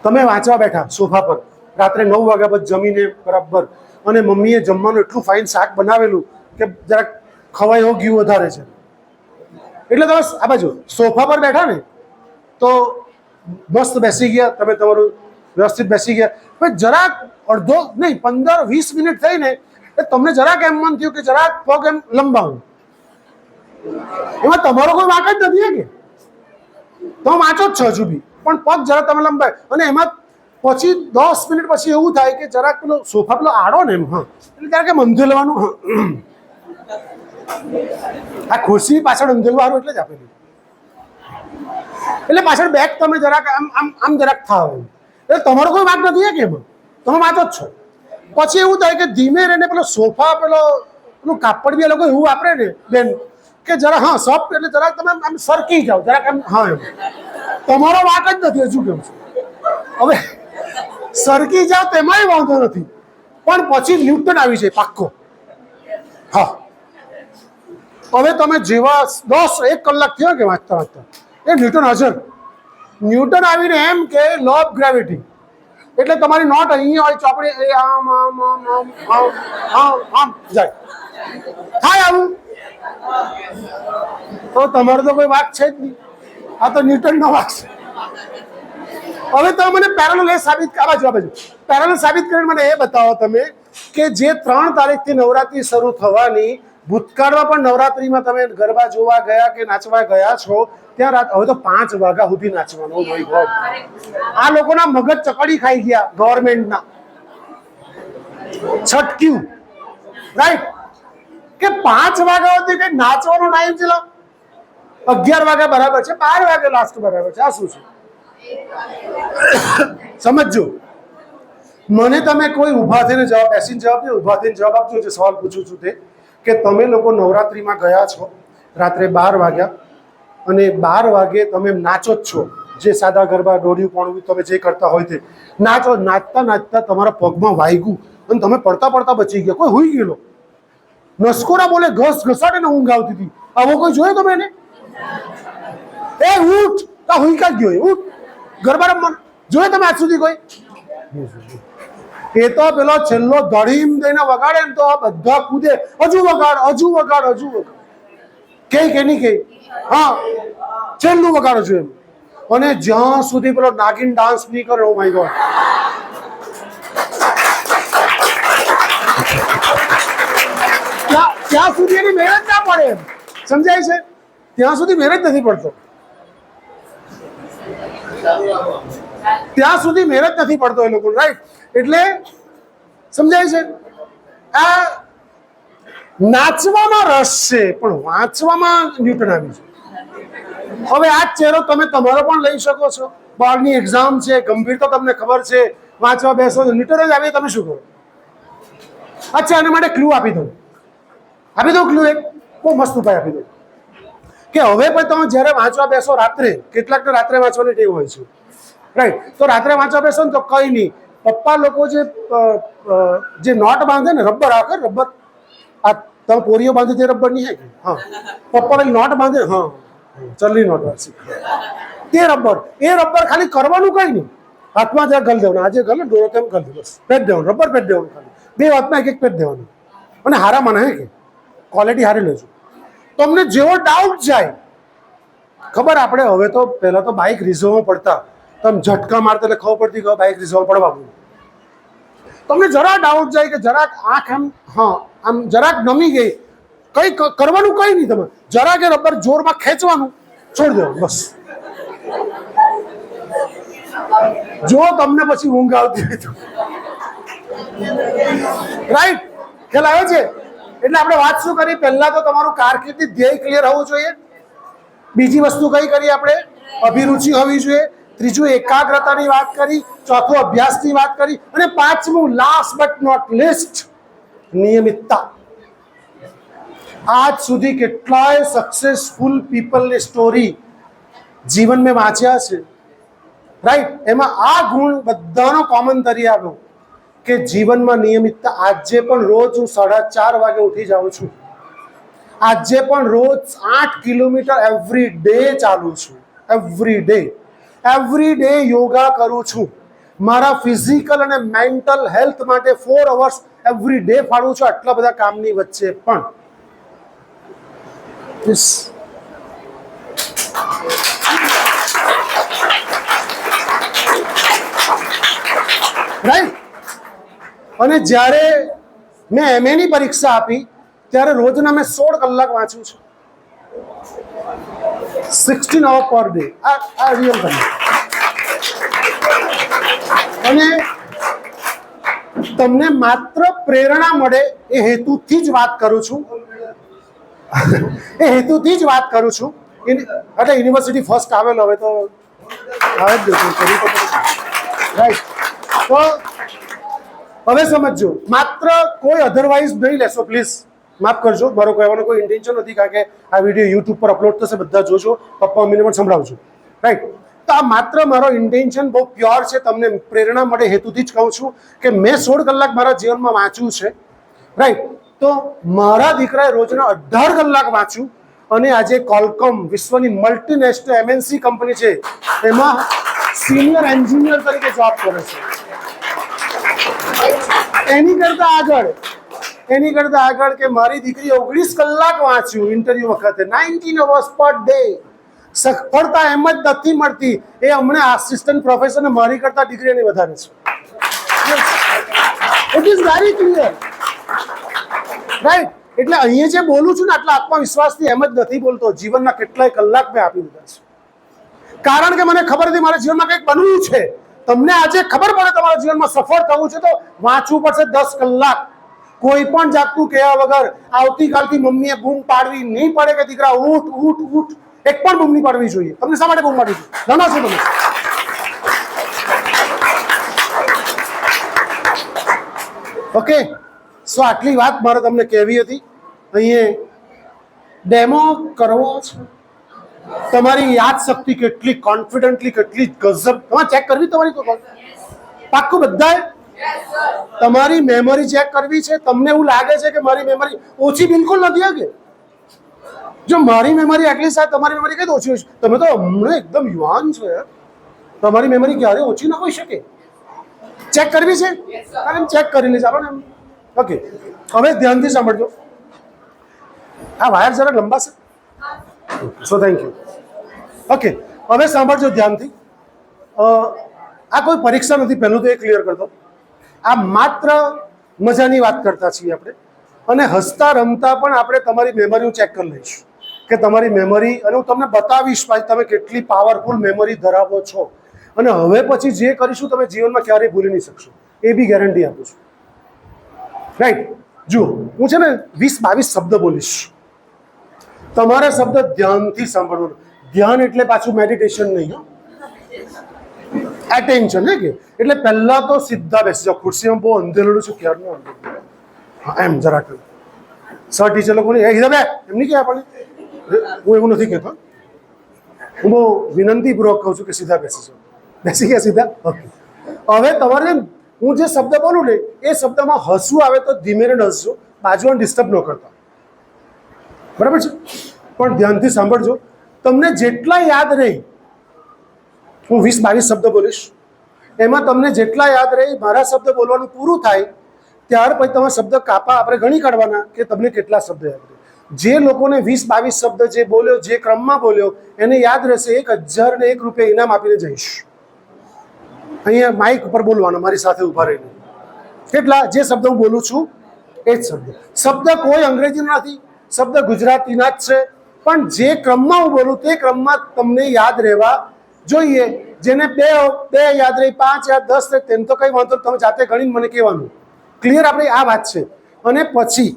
તમે વાંચવા બેઠા સોફા પર રાત્રે 9 વાગ્યા પછી જમીને બરાબર, અને મમ્મીએ જમવાનું એટલું ફાઇન શાક બનાવેલું કે જરાક ખવાઈ હો ગયું વધારે છે, એટલે તમે આ બાજુ સોફા પર બેઠા ને તો મસ્ત બેસી ગયા, તમે તમારું વ્યવસ્થિત બેસી ગયા, પછી જરાક અડધો નહીં 15-20 મિનિટ થઈને તમને જરાક એમ મન થયું કે જરાક પગ એમ લંબાવું. એમાં તમારો કોઈ વાંક જ નથી કે તમે વાંચો જ છો હજુ બી, પણ પગ જરા તમે લંબાય, અને એમાં પછી 10 મિનિટ પછી એવું થાય કે જરાક પેલો સોફા પેલો આડો ને એમ, હા એટલે ત્યારે કે અંધેલવાનું, આ ખુરશી પાછળ અંધેલવાનું એટલે જ આપેલું, એટલે પાછળ બેક તમે જરાક આમ આમ આમ જરાક થાવ, એટલે તમારો કોઈ વાંક નથી કે એમાં તમે વાંચો જ છો. પછી એવું થાય કે ધીમે રહીને પેલો સોફા પેલું કાપડ બી એ લોકો એવું વાપરે ને બેન કે જરા હા સોફ્ટ, એટલે જરાક તમે આમ સરકી જાઓ જરાક આમ, હા એમ તમારો વાંક જ નથી હજુ કેમ છું. હવે સરકી જાવ તેમાંય વાંધો નથી, પણ પછી ન્યૂટન આવી જાય પાક્કો. હા, હવે તમે જેવા 1 કલાક થયો કે વાંચતા વાંચતા એ ન્યૂટન હાજર. ન્યૂટન આવીને એમ કે લો ઓફ ગ્રેવિટી, એટલે તમારી નોટ અહીંયા હોય ચોપડી, એ આમ આમ આમ આમ આમ આમ આમ જાય. થાય આવું તો તમારો તો કોઈ વાત છે જ નહીં. આ તો ન્યૂટનનો વાત છે. હવે તો મને પેરેલલ એ સાબિત આ બાજુ પેરેલલ સાબિત કરીને મને એ બતાવો તમે કે જે 3 તારીખથી નવરાત્રી શરૂ થવાની, ભૂતકાળમાં પણ નવરાત્રીમાં તમે ગરબા જોવા ગયા કે નાચવા ગયા છો, ત્યાં રાત હવે તો 5 વાગ્યા સુધી નાચવાનું. ઓ માય ગોડ, આ લોકોના મગજ ચકડી ખાઈ ગયા ગવર્મેન્ટના. છટક્યું રાઈટ કે 5 વાગ્યા સુધી કઈ નાચવાનો ટાઈમ છે. 11 વાગ્યા બરાબર છે, 12 વાગે લાસ્ટ બરાબર છે. આ શું છે સમજો. મને તમે કોઈ ઊભા થઈને જવાબ, બેસીને જવાબ નહીં, ઊભા થઈને જવાબ આપજો. જે સવાલ પૂછું છું તે કે તમે લોકો નવરાત્રિમાં ગયા છો રાત્રે 12 વાગ્યા, અને 12 વાગે તમે નાચો જ છો, જે સાદા ગરબા, દોડ્યું પોણવું તમે જે કરતા હોય તે નાચો. નાચતા નાચતા તમારા પગમાં વાગ્યું અને તમે પડતા પડતા બચી ગયા. કોઈ હુઈ ગયેલો, નસકોરા બોલે ઘસ ઘસાટે ને ઊંઘ આવતી હતી. આવો કોઈ જોયો તમે એને? એ ઉઠ, તા હુઈ કા ગયો, ઉઠ ગરબા રમવા જોયો તમે આજ સુધી કોઈ? એ તો પેલો છેલ્લો ધડીમ દઈને વગાડે ને તો બધા કૂદે, હજુ વગાડ, હજુ વગાડ, હજુ વગાડ, કે નહીં કે હા છેલ્લું વગાડો છો એમ. અને જ્યાં સુધી પેલો નાગિન ડાન્સ નહીં કરે, ઓ માય ગોડ, ત્યાં સુધી એની મહેનત ના પડે એમ, સમજાય છે? ત્યાં સુધી મહેનત નથી પડતો, ત્યાં સુધી મહેનત નથી પડતો એ લોકો, રાઈટ? એટલે સમજાય છે? આ નાચવામાં રસ છે પણ વાંચવામાં ન્યૂટન આવી છે. હવે આ જ ચહેરો તમે તમારો પણ લઈ શકો છો. બોર્ડની એક્ઝામ છે, ગંભીરતા તમને ખબર છે, વાંચવા બેસો ન્યૂટન જ આવે, તમે શું કરો? અચ્છા, એના માટે ક્લુ આપી દઉં ક્લુ એક બહુ મસ્ત ઉપાય આપી દઉં કે હવે પણ તમે જ્યારે વાંચવા બેસો રાત્રે, કેટલાકને રાત્રે વાંચવાની ટેવ હોય છે, રાઈટ? તો રાત્રે વાંચવા બેસો ને તો કંઈ નહીં, પપ્પા લોકો જે નોટ બાંધે ને, રબર આખે રબર, આ તમે પોરીઓ બાંધે તે રબર નહીં હે કે? હા, પપ્પા પેલી નોટ બાંધે, હા ચલની નોટ વાંચી તે રબર, એ રબર ખાલી કરવાનું કંઈ નહીં, હાથમાં જ્યાં ગલ દેવાનું, આજે ગલ ડોરો તેમ ગલ દે, બસ પેટ દેવાનું, રબર પેટ દેવાનું, ખાલી 2 હાથમાં 1 પેટ દેવાનું. અને હારા મને હે કે ક્વોલિટી હારી લેજો. તમને જેવો ડાઉટ જાય, ખબર આપણે હવે તો પહેલાં તો બાઇક રિઝર્વમાં પડતા, તમે ઝટકા મારતા એટલે ખબર પડતી કે બાઇક રિઝર્વ પડવાનું. તમને જરા ડાઉટ જાય કે જરાક આંખ આમ, હા આમ જરાક નમી ગઈ, કંઈ કરવાનું કંઈ નહીં, તમે જરાક એ રબર જોરમાં ખેંચવાનું, છોડી દેવાનું, બસ. જો તમને પછી ઊંઘ આવતી હોય તો, રાઈટ? ખ્યાલ આવે છે? એટલે આપણે વાત શું કરી? પહેલા તો તમારું કારકિર્દી ધ્યેય ક્લિયર હોવું જોઈએ. બીજી વસ્તુ કઈ કરી આપણે? અભિરુચિ હોવી જોઈએ. ત્રીજું એકાગ્રતાની વાત કરી. ચોથું અભ્યાસની વાત કરી. અને 5મું લાસ્ટ બટ નોટ લીસ્ટ નિયમિતતા. આજ સુધી કેટલાય સક્સેસફુલ પીપલની સ્ટોરી જીવન મેં વાંચ્યા છે, રાઈટ? એમાં આ ગુણ બધાનો કોમન તરી આવ્યો કે જીવનમાં નિયમિતતા. આજે પણ રોજ હું 4:30 વાગે ઉઠી જાઉં છું. આજે પણ રોજ 8 કિલોમીટર એવરી ડે ચાલું છું. એવરી ડે યોગા કરું છું. મારા ફિઝિકલ અને મેન્ટલ હેલ્થ માટે 4 અવર્સ એવરી ડે ફાળવું છું. આટલા બધા કામની વચ્ચે પણ રાઈટ? અને જ્યારે મેં MA ની પરીક્ષા આપી ત્યારે રોજના મેં 16 કલાક વાંચ્યું છું. 16 hours પર ડે. આ રિયલ બને. અને તમને માત્ર પ્રેરણા મળે એ હેતુથી જ વાત કરું છું. એટલે યુનિવર્સિટી ફર્સ્ટ આવેલો, હવે તો આવે જ રાઈટ? તો હવે સમજો, માત્ર કોઈ અધરવાઇઝ નહીં લેશો, પ્લીઝ માફ કરજો, મારો કહેવાનો કોઈ ઇન્ટેન્શન નથી, કારણ કે આ વિડીયો યુટ્યુબ પર અપલોડ થશે, બધા જોજો, પપ્પા મમ્મીને પણ સંભળાવજો, રાઈટ? તો આ માત્ર મારો ઇન્ટેન્શન બહુ પ્યોર છે, તમને પ્રેરણા મળે હેતુથી જ કહું છું કે મેં 16 કલાક મારા જીવનમાં વાંચ્યું છે, રાઈટ. તો મારા દીકરાએ રોજના 18 કલાક વાંચ્યું અને આજે કોલકોમ વિશ્વની મલ્ટીનેશનલ MNC કંપની છે એમાં સિનિયર એન્જિનિયર તરીકે જોબ કરે છે. એની કરતા આગળ કે મારી દીકરીએ 19 કલાક વાંચ્યું ઇન્ટરવ્યુ વખતે, 19 hours per day. સફળતા એમ જ નથી મળતી, એ હમણાં આસિસ્ટન્ટ પ્રોફેસર મારી કરતા ડિગ્રીની વધારે છે. It is very clear, right. એટલે અહીંયા જે બોલું છું ને આટલા આત્મવિશ્વાસથી એમ જ નથી બોલતો, જીવનના કેટલાય કલાક મેં આપી દીધા છે, કારણ કે મને ખબર હતી મારા જીવનમાં કંઈક બનવું છે. તમને આજે ખબર પડે તમારા જીવનમાં સફળ થવું છે તો વાંચવું પડશે 10 કલાક, કોઈ પણ જાતનું કહેવા વગર. આવતીકાલથી મમ્મીએ બૂમ પાડવી નહીં પડે કે દીકરા ઉઠ ઉઠ ઉઠ, એક પણ બૂમ નહીં પાડવી જોઈએ. તમને શા માટે બૂમ પાડવી જોઈએ? નાના છો તમે. ઓકે, સો આટલી વાત મારે તમને કહેવી હતી. અહીંયા ડેમો કરવો છે. તમારી યાદ શક્તિ કેટલી કોન્ફિડન્ટલી, કેટલી ગજબ તમારે ચેક કરવી તમારી, તો પાક્કું બધાએ તમારી મેમરી ચેક કરવી છે. તમને એવું લાગે છે કે મારી મેમરી ઓછી? બિલકુલ નથી. કે જો મારી મેમરી આટલી સારી, તમારી મેમરી કઈ ઓછી હોય? તમે તો હમણાં એકદમ યુવાન છો યાર, તમારી મેમરી ક્યારે ઓછી ના હોઈ શકે. ચેક કરવી છે, ચેક કરી લેજો આપણે. ઓકે, હવે ધ્યાનથી સાંભળજો. આ વાયર જરાક લંબા છે, સો થેન્ક યુ. ઓકે, હવે સાંભળજો ધ્યાનથી. આ કોઈ પરીક્ષા નથી, પહેલું તો એ ક્લિયર કરતો. આ માત્ર મજાની વાત કરતા છીએ આપણે, અને હસતા રમતા પણ આપણે તમારી મેમરી ચેક કરી લઈશું કે તમારી મેમરી, અને હું તમને બતાવીશ ભાઈ તમે કેટલી પાવરફુલ મેમરી ધરાવો છો. અને હવે પછી જે કરીશું તમે જીવનમાં ક્યારેય ભૂલી નહીં શકશો, એ બી ગેરંટી આપું છું, રાઈટ. જુઓ, હું છે ને 20-22 શબ્દ બોલીશ, તમારે શબ્દ ધ્યાનથી સાંભળવાનું. ધ્યાન એટલે પાછું મેડિટેશન નહીં, એટેન્શન. હે કે એટલે પહેલા તો સીધા બેસી જાઓ. ખુરશીમાં બહુ અંધેલું છું ક્યારનું અંધેલું. હા, એમ જરાક સર ટીચર લોકો એમ નહીં કે આપણને, હું એવું નથી કહેતો, હું બહુ વિનંતીપૂર્વક કહું છું કે સીધા બેસી જાઓ. બેસી ગયા સીધા? ઓકે. હવે તમારે હું જે શબ્દ બોલું ને એ શબ્દમાં હસવું આવે તો ધીમે રહીને હસજો, બાજુને ડિસ્ટર્બ ન કરતા, બરાબર છે? પણ ધ્યાનથી સાંભળજો. તમને જેટલા યાદ રહે, હું 20-22 શબ્દ બોલીશ, એમાં તમને જેટલા યાદ રહે, મારા શબ્દ બોલવાનું પૂરું થાય ત્યાર પછી તમારા શબ્દ કાપા આપણે ગણી કાઢવાના કે તમને કેટલા શબ્દ યાદ રહે. જે લોકોને 20-22 શબ્દ જે બોલ્યો, જે ક્રમમાં બોલ્યો, એને યાદ રહેશે, 1001 રૂપિયા ઇનામ આપીને જઈશ. અહીંયા માઇક ઉપર બોલવાનો, મારી સાથે ઊભા રહીને. કેટલા? જે શબ્દ હું બોલું છું એ જ શબ્દ. શબ્દ કોઈ અંગ્રેજીનો નથી, શબ્દ ગુજરાતીના જ છે, પણ જે ક્રમમાં હું બોલું તે ક્રમમાં તમને યાદ રહેવા જોઈએ. જેને બે યાદ રહી, 5 યાદ, 10 રહે, તેમ તો કંઈ વાંધો, તમે જાતે ગણીને મને કહેવાનું. ક્લિયર? આપણે આ વાત છે. અને પછી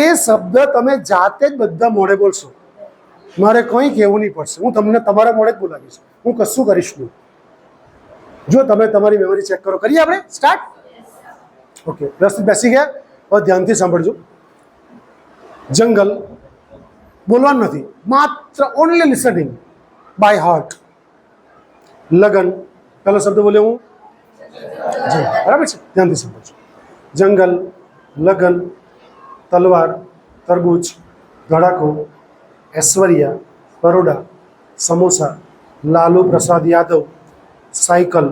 એ શબ્દ તમે જાતે જ બધા મોઢે બોલશો, મારે કંઈ કહેવું નહીં પડશે. હું તમને તમારા મોઢે જ બોલાવીશ, હું કશું કરીશ નહીં. જો તમે તમારી મેમરી ચેક કરો. કરીએ આપણે સ્ટાર્ટ? ઓકે, વ્યવસ્થિત બેસી ગયા? હવે ધ્યાનથી સાંભળજો. જંગલ બોલવાનું નથી, માત્ર ઓનલી લિસનિંગ બાય હાર્ટ. લગન, પહેલો શબ્દ બોલ્યો હું, બરાબર છે? ધ્યાનથી સાંભળજો. જંગલ, લગન, તલવાર, તરબૂચ, ધડાકો, ઐશ્વર્યા, પરોડા, સમોસા, લાલુ પ્રસાદ યાદવ, સાયકલ,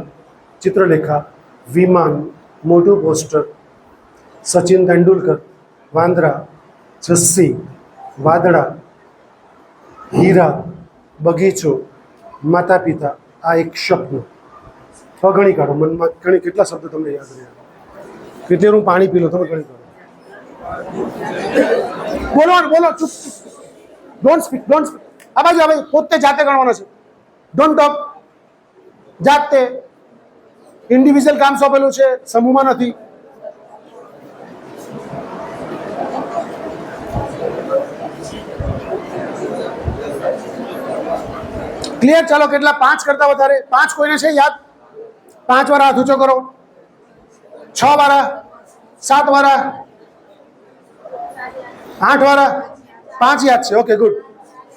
ચિત્રલેખા, વિમાન, મોટું પોસ્ટર, સચિન તેંડુલકર, વાંદરા, જસ્સી, વાદળા, હીરા, બગીચો, માતા પિતા, આ એક સપનું. ગણી કાઢો મનમાં, કેટલા શબ્દ તમને યાદ રહ્યા. કેટલી હું પાણી પી લો, તમે ગણી કાઢો. બોલો બોલો, ચૂપ. Don't speak, don't speak. આ બાજુ આવે, પોતે જાતે ગણવાનો છે. Don't talk. જાતે ઇન્ડિવિજ્યુઅલ કામ સોંપેલું છે, સમૂહમાં નથી. ક્લિયર? ચાલો, કેટલા? 5 કરતા વધારે? 5 કોઈને છે યાદ? 5 વાર હાથ ઊંચો કરો. 6 વાર, 7 વાર, 8 વાર, 5 યાદ છે. Okay, good.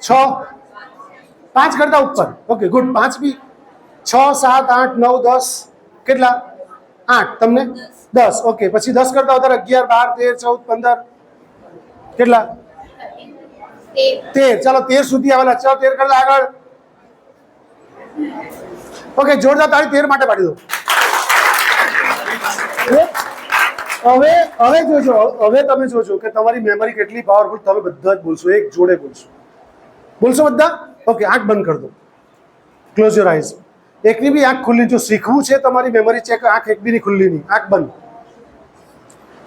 6, 5 કરતા ઉપર. Okay good. 5 બી 6 7 8 9 10 કેટલા 8 તમને 10. ઓકે પછી 10 કરતા વધારે 11 12 13 14 15 કેટલા 13. ચાલો 13 સુધી આવેલા. ચાલો 13 કરતા આગળ. ઓકે જોરદાર તાળી 13 માટે પાડી દો. હવે જોજો, હવે તમે જોજો કે તમારી મેમરી કેટલી પાવરફુલ. તમે બધા જ બોલશો, એક જોડે બોલશો બધા. ઓકે આંખ બંધ કરી દો. Close your eyes. એકની બી આંખ ખુલ્લી. જો શીખવું છે તમારી મેમરી ચેક, આંખ એક બી નહીં ખુલ્લી નહીં. આંખ બંધ.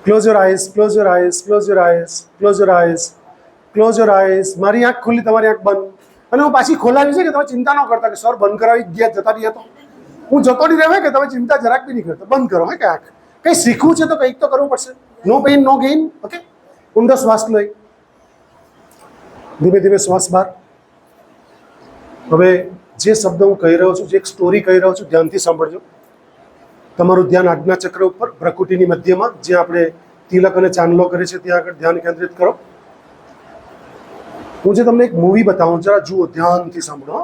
Close your eyes, close your eyes, close your eyes, close your eyes, close your eyes. મારી આંખ ખુલ્લી, તમારી આંખ બંધ. અને હું પાછી ખોલાવી છે કે તમે ચિંતા ન કરતા કે સર બંધ કરાવી ગયા જતા રહ્યા. તો હું જતો નહીં રહે કે તમે ચિંતા જરાક બી નહીં કરતા. બંધ કરો. હે કે આંખ કંઈ શીખવું છે તો કંઈક તો કરવું પડશે. નો પેઇન નો ગેઇન. ઓકે ઊંડો શ્વાસ લો. ધીમે ધીમે શ્વાસ બહાર. હવે જે શબ્દ હું કહી રહ્યો છું, જે એક સ્ટોરી કહી રહ્યો છું, ધ્યાનથી સાંભળજો. તમારું ધ્યાન આજ્ઞાચક્ર ઉપર, પ્રકૃતિની મધ્યમાં, જ્યાં આપણે તિલક અને ચાંદલો કરે છે ત્યાં આગળ ધ્યાન કેન્દ્રિત કરો. હું જે તમને એક મૂવી બતાવું, જરા જુઓ, ધ્યાનથી સાંભળો.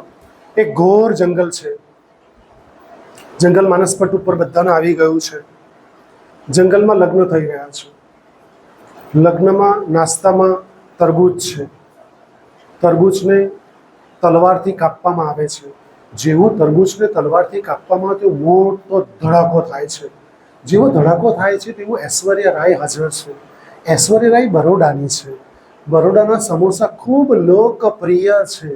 એક ઘોર જંગલ છે. જંગલ માનસપટ ઉપર બધાને આવી ગયું છે. જંગલમાં લગ્ન થઈ રહ્યા છે. લગ્નમાં નાસ્તામાં તરબૂચ છે. તરબૂચને તલવારથી કાપવામાં આવે છે. જેવું તરબૂચને તલવારથી કાપવામાં આવે તેવો મોટો ધડાકો થાય છે. જેવો ધડાકો થાય છે તેવું ઐશ્વર્યા રાય હાજર છે. ઐશ્વર્યા રાય બરોડાની છે. બરોડાના સમોસા ખૂબ લોકપ્રિય છે.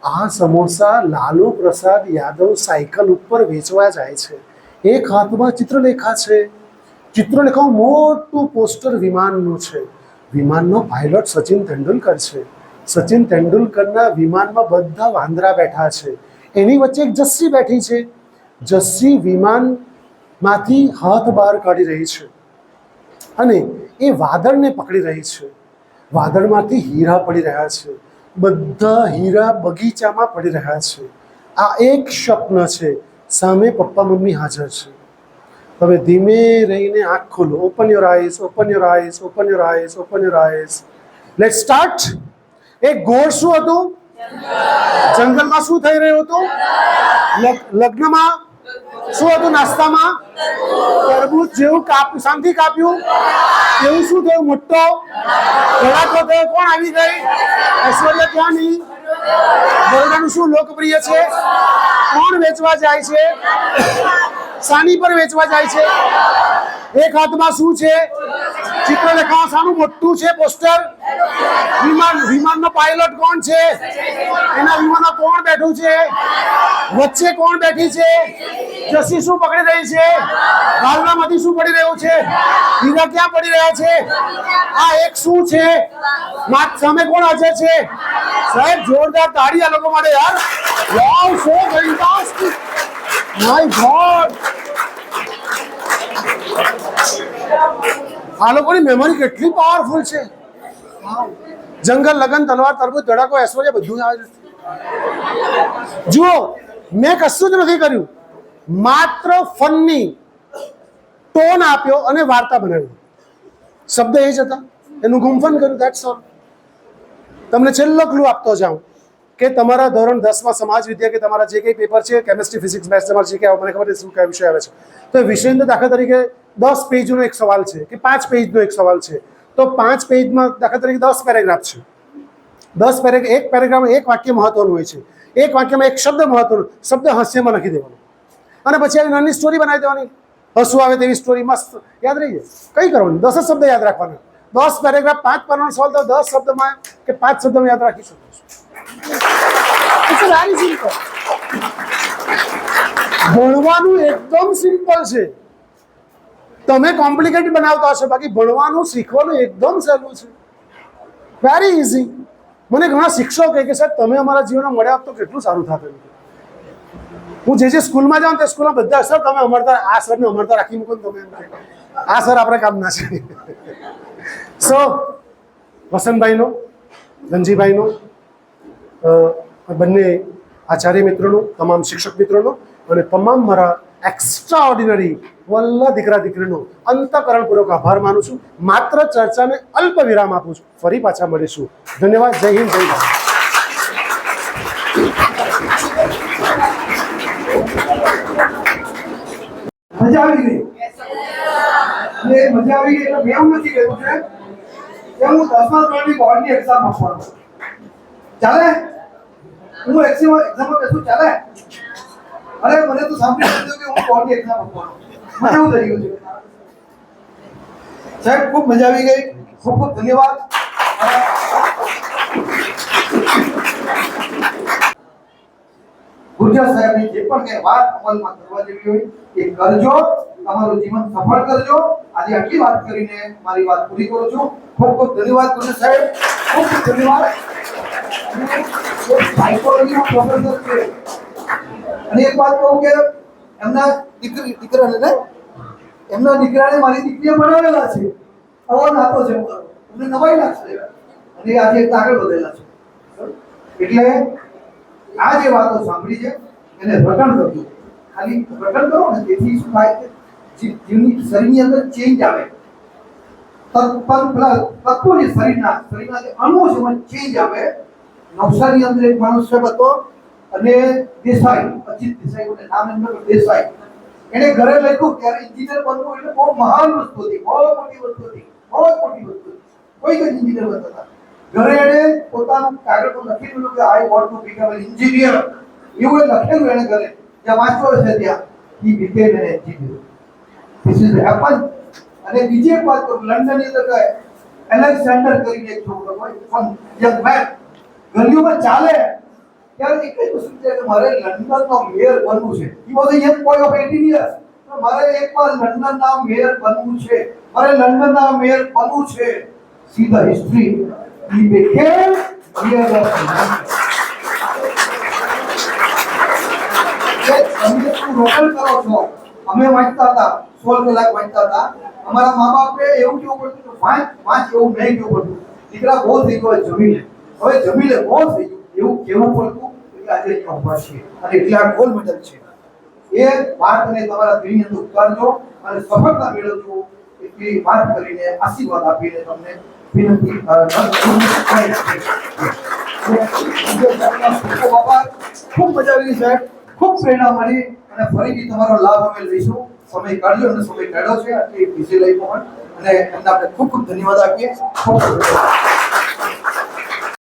આ સમોસા લાલુ પ્રસાદ યાદવ સાયકલ ઉપર વેચવા જાય છે. એક હાથમાં ચિત્રલેખા છે. ચિત્રલેખાનું મોટું પોસ્ટર વિમાનનું છે. વિમાનનો પાયલોટ સચિન તેંડુલકર છે. સચિન તેંડુલકરના વિમાનમાં બધા વાંદરા બેઠા છે. એની વચ્ચે એક જસ્સી બેઠી છે. જસ્સી વિમાનમાંથી હાથ બહાર કાઢી રહી છે અને એ વાદળને પકડી રહી છે. વાદળમાંથી હીરા પડી રહ્યા છે. બધા હીરા બગીચામાં પડી રહ્યા છે. આ એક સ્વપ્ન છે. સામે પપ્પા મમ્મી હાજર છે. હવે ધીમે રહીને આંખ ખોલો. Open your eyes, open your eyes, open your eyes, open your eyes. Let's start. એક ઘોડ શું હતું? જંગલમાં શું થઈ રહ્યું હતું? લગ્નમાં શું હતું? નાસ્તામાં તરબૂચ જેવું કાપ્યું, શાંતિ કાપ્યું એવું શું થયું? મોટો ધડાકો થયો. કોણ આવી ગઈ? ઐશ્વર્યા ક્યાં નહીં? બરોડાનું શું લોકપ્રિય છે? કોણ વેચવા જાય છે? સાની પર વેચવા જાય છે. એક હાથમાં શું છે? ચિત્રલેખા. સાનું મોટું છે પોસ્ટર? વિમાનનો પાયલોટ કોણ છે? એના વિમાનમાં કોણ બેઠું છે? વચ્ચે કોણ બેઠી છે? જસી શું પકડી રહી છે? ગાલડામાંથી શું પડી રહ્યું છે? હીરા ક્યાં પડી રહ્યા છે? આ એક શું છે? સામે કોણ હાજર છે? સાહેબ જોરદાર તાળી આ લોકો માટે યાર. વાવ, સો ફેન્ટાસ્ટિક. માય ગોડ, આ લોકોની મેમરી કેટલી પાવરફુલ છે. જંગલ, લગન, તલવાર, તરબૂચ, ધડાકો, ઐશ્વર્યા બધું આવે છે. જુઓ, મેં કશું જ નથી કર્યું. માત્ર ફનની ટોન આપ્યો અને વાર્તા બનાવી. શબ્દ એ જ હતા, એનું ગુંફન કર્યું. That's all. તમને છેલ્લો ક્લુ આપતો જાઉં કે તમારા ધોરણ 10માં સમાજ વિદ્યા કે તમારા જે કંઈ પેપર છે, કેમેસ્ટ્રી, ફિઝિક્સ, મેથ્સ, તમારે જે કંઈ આવે, મને ખબર છે શું કયા વિષય આવે છે, તો એ વિષયની અંદર દાખલા તરીકે 10 પેજનો એક સવાલ છે કે 5 પેજનો એક સવાલ છે, તો 5 પેજમાં દાખલા તરીકે 10 પેરેગ્રાફ છે. 10 પેરેગ્રાફ, એક પેરેગ્રાફમાં એક વાક્ય મહત્વનું હોય છે. એક વાક્યમાં એક શબ્દ મહત્વનો. શબ્દ હાસ્યમાં લખી દેવાનો અને પછી આવી નાની સ્ટોરી બનાવી દેવાની. હસવું આવે તેવી સ્ટોરી મસ્ત યાદ રહી જાય. કંઈ કરવાનું, 10 જ શબ્દ યાદ રાખવાના. 10 પેરેગ્રાફ, 5 પાનાનો સવાલ, તો 10 શબ્દમાં કે 5 શબ્દમાં યાદ રાખી શકો છો. ભણવાનું એકદમ સિમ્પલ છે. તમે કોમ્પ્લિકેટેડ બનાવતા હશો, બાકી ભણવાનું શીખવાનું એકદમ સહેલું છે. Very easy. મને ઘણા શિક્ષકો કહે કે સાહેબ તમે અમારા જીવનમાં મળ્યા તો કેટલું સારું થતું. હું જે સ્કૂલમાં જાઉં તે સ્કૂલમાં બધા સર તમે અમરતા, આ સરને અમરતા રાખી મૂકો. તમે આ સર આપણે કામ ના છે. સો વસંતભાઈનો, ધનજીભાઈનો, બંને આચાર્ય મિત્રોનો, તમામ શિક્ષક મિત્રોનો અને તમામ મારા એક્સ્ટ્રા ઓર્ડિનરી વલ્લા દીકરા દીકરીનો અંતઃકરણપૂર્વક આભાર માનું છું. માત્ર ચર્ચાને અલ્પ વિરામ આપું છું. ફરી પાછા મળીશું. ધન્યવાદ. જય હિન્દ, જય ભારત.
મજા આવી ગઈ અને મજા આવી ગઈ એટલે મેં એવું નથી કહેવું છે કે હું 10મા ધોરણની બોર્ડની એક્ઝામ આપવાનો ચાલે હું એક્ઝામમાં બેસું ચાલે અરે મને તો સાંભળી લીધું કે હું બોર્ડની એક્ઝામ આપવાનો મને એવું થઈ ગયું છે સાહેબ ખૂબ મજા આવી ગઈ ખૂબ ખૂબ ધન્યવાદ ગુર્જર સાહેબની જે પણ કઈ વાત અમલમાં કરવા જેવી હોય એ કરજો તમારું જીવન સફળ કરજો આજે આટલી વાત કરીને મારી વાત પૂરી કરું છું ખૂબ ખૂબ ધન્યવાદ ગુર્જર સાહેબ ખૂબ ખૂબ ધન્યવાદ સાયકોલોજીના પ્રોફેસર છે અને એક વાત કહું કે એમના દીકરાને મારી દીકરીએ ભણાવેલા છે આવો નાતો છે તમને નવાઈ લાગશે અને આજે એક આગળ વધેલા છે એટલે આ જે વાતો સાંભળી છે એને રટણ કરજો ખાલી રટણ કરો ને તેથી શું થાય કે જીવની શરીરની અંદર ચેન્જ આવે તત્વો જે શરીરના જે અણુઓ છે એમાં ચેન્જ આવે નવસારીની અંદર એક માણસ સાહેબ હતો અને દેસાઈ અજીત દેસાઈ નામ એમનું દેસાઈ એને ઘરે લખ્યું ત્યારે એન્જિનિયર બનવું એટલે બહુ મહાન વસ્તુ હતી બહુ મોટી વસ્તુ હતી કોઈ એન્જિનિયર બનતા હતા ઘરે એને પોતાનું કાગળ પર લખી દીધું કે I want to become N engineer એવું એ લખેલું એને ઘરે જ્યાં વાંચવો છે ત્યાં હી became N engineer this is happen અને બીજી એક વાત કરું લંડન ની અંદર એલેક્ઝાન્ડર કરીને એક છોકરો હોય સમ યંગ મેન ગલીઓમાં ચાલે ત્યારે એક જ વસ્તુ છે કે મારે લંડનનો મેયર બનવું છે he was a young boy of 18 years મારે એકવાર લંડનના મેયર બનવું છે મારે લંડનના મેયર બનવું છે see the history he became mayor of London તમે રોકલ કરો છો અમે વાંચતા હતા 16 કલાક વાંચતા હતા અમારા મા બાપે એવું કેવું પડતું કે વાંચ એવું નહીં કેવું પડતું દીકરા બહુ થઈ ગયો જમીને હવે જમીને બહુ થઈ ગયું એવું કેવું પડતું એટલે આજે અહીંયા ઉભા છીએ અને એટલે આ ગોલ્ડ મેડલ છે એ વાતને તમારા દિલની અંદર ઉતારજો અને સફળતા મેળવજો એટલી વાત કરીને આશીર્વાદ આપીને તમને વિનંતી ખૂબ મજા આવી સાહેબ ખૂબ પ્રેરણા મળી અને ફરીથી તમારો લાભ અમે લઈશું સમય કાઢજો અને સમય કાઢ્યો છે આટલી બીજી લઈ પણ અને એમને આપણે ખૂબ ખૂબ ધન્યવાદ આપીએ ખૂબ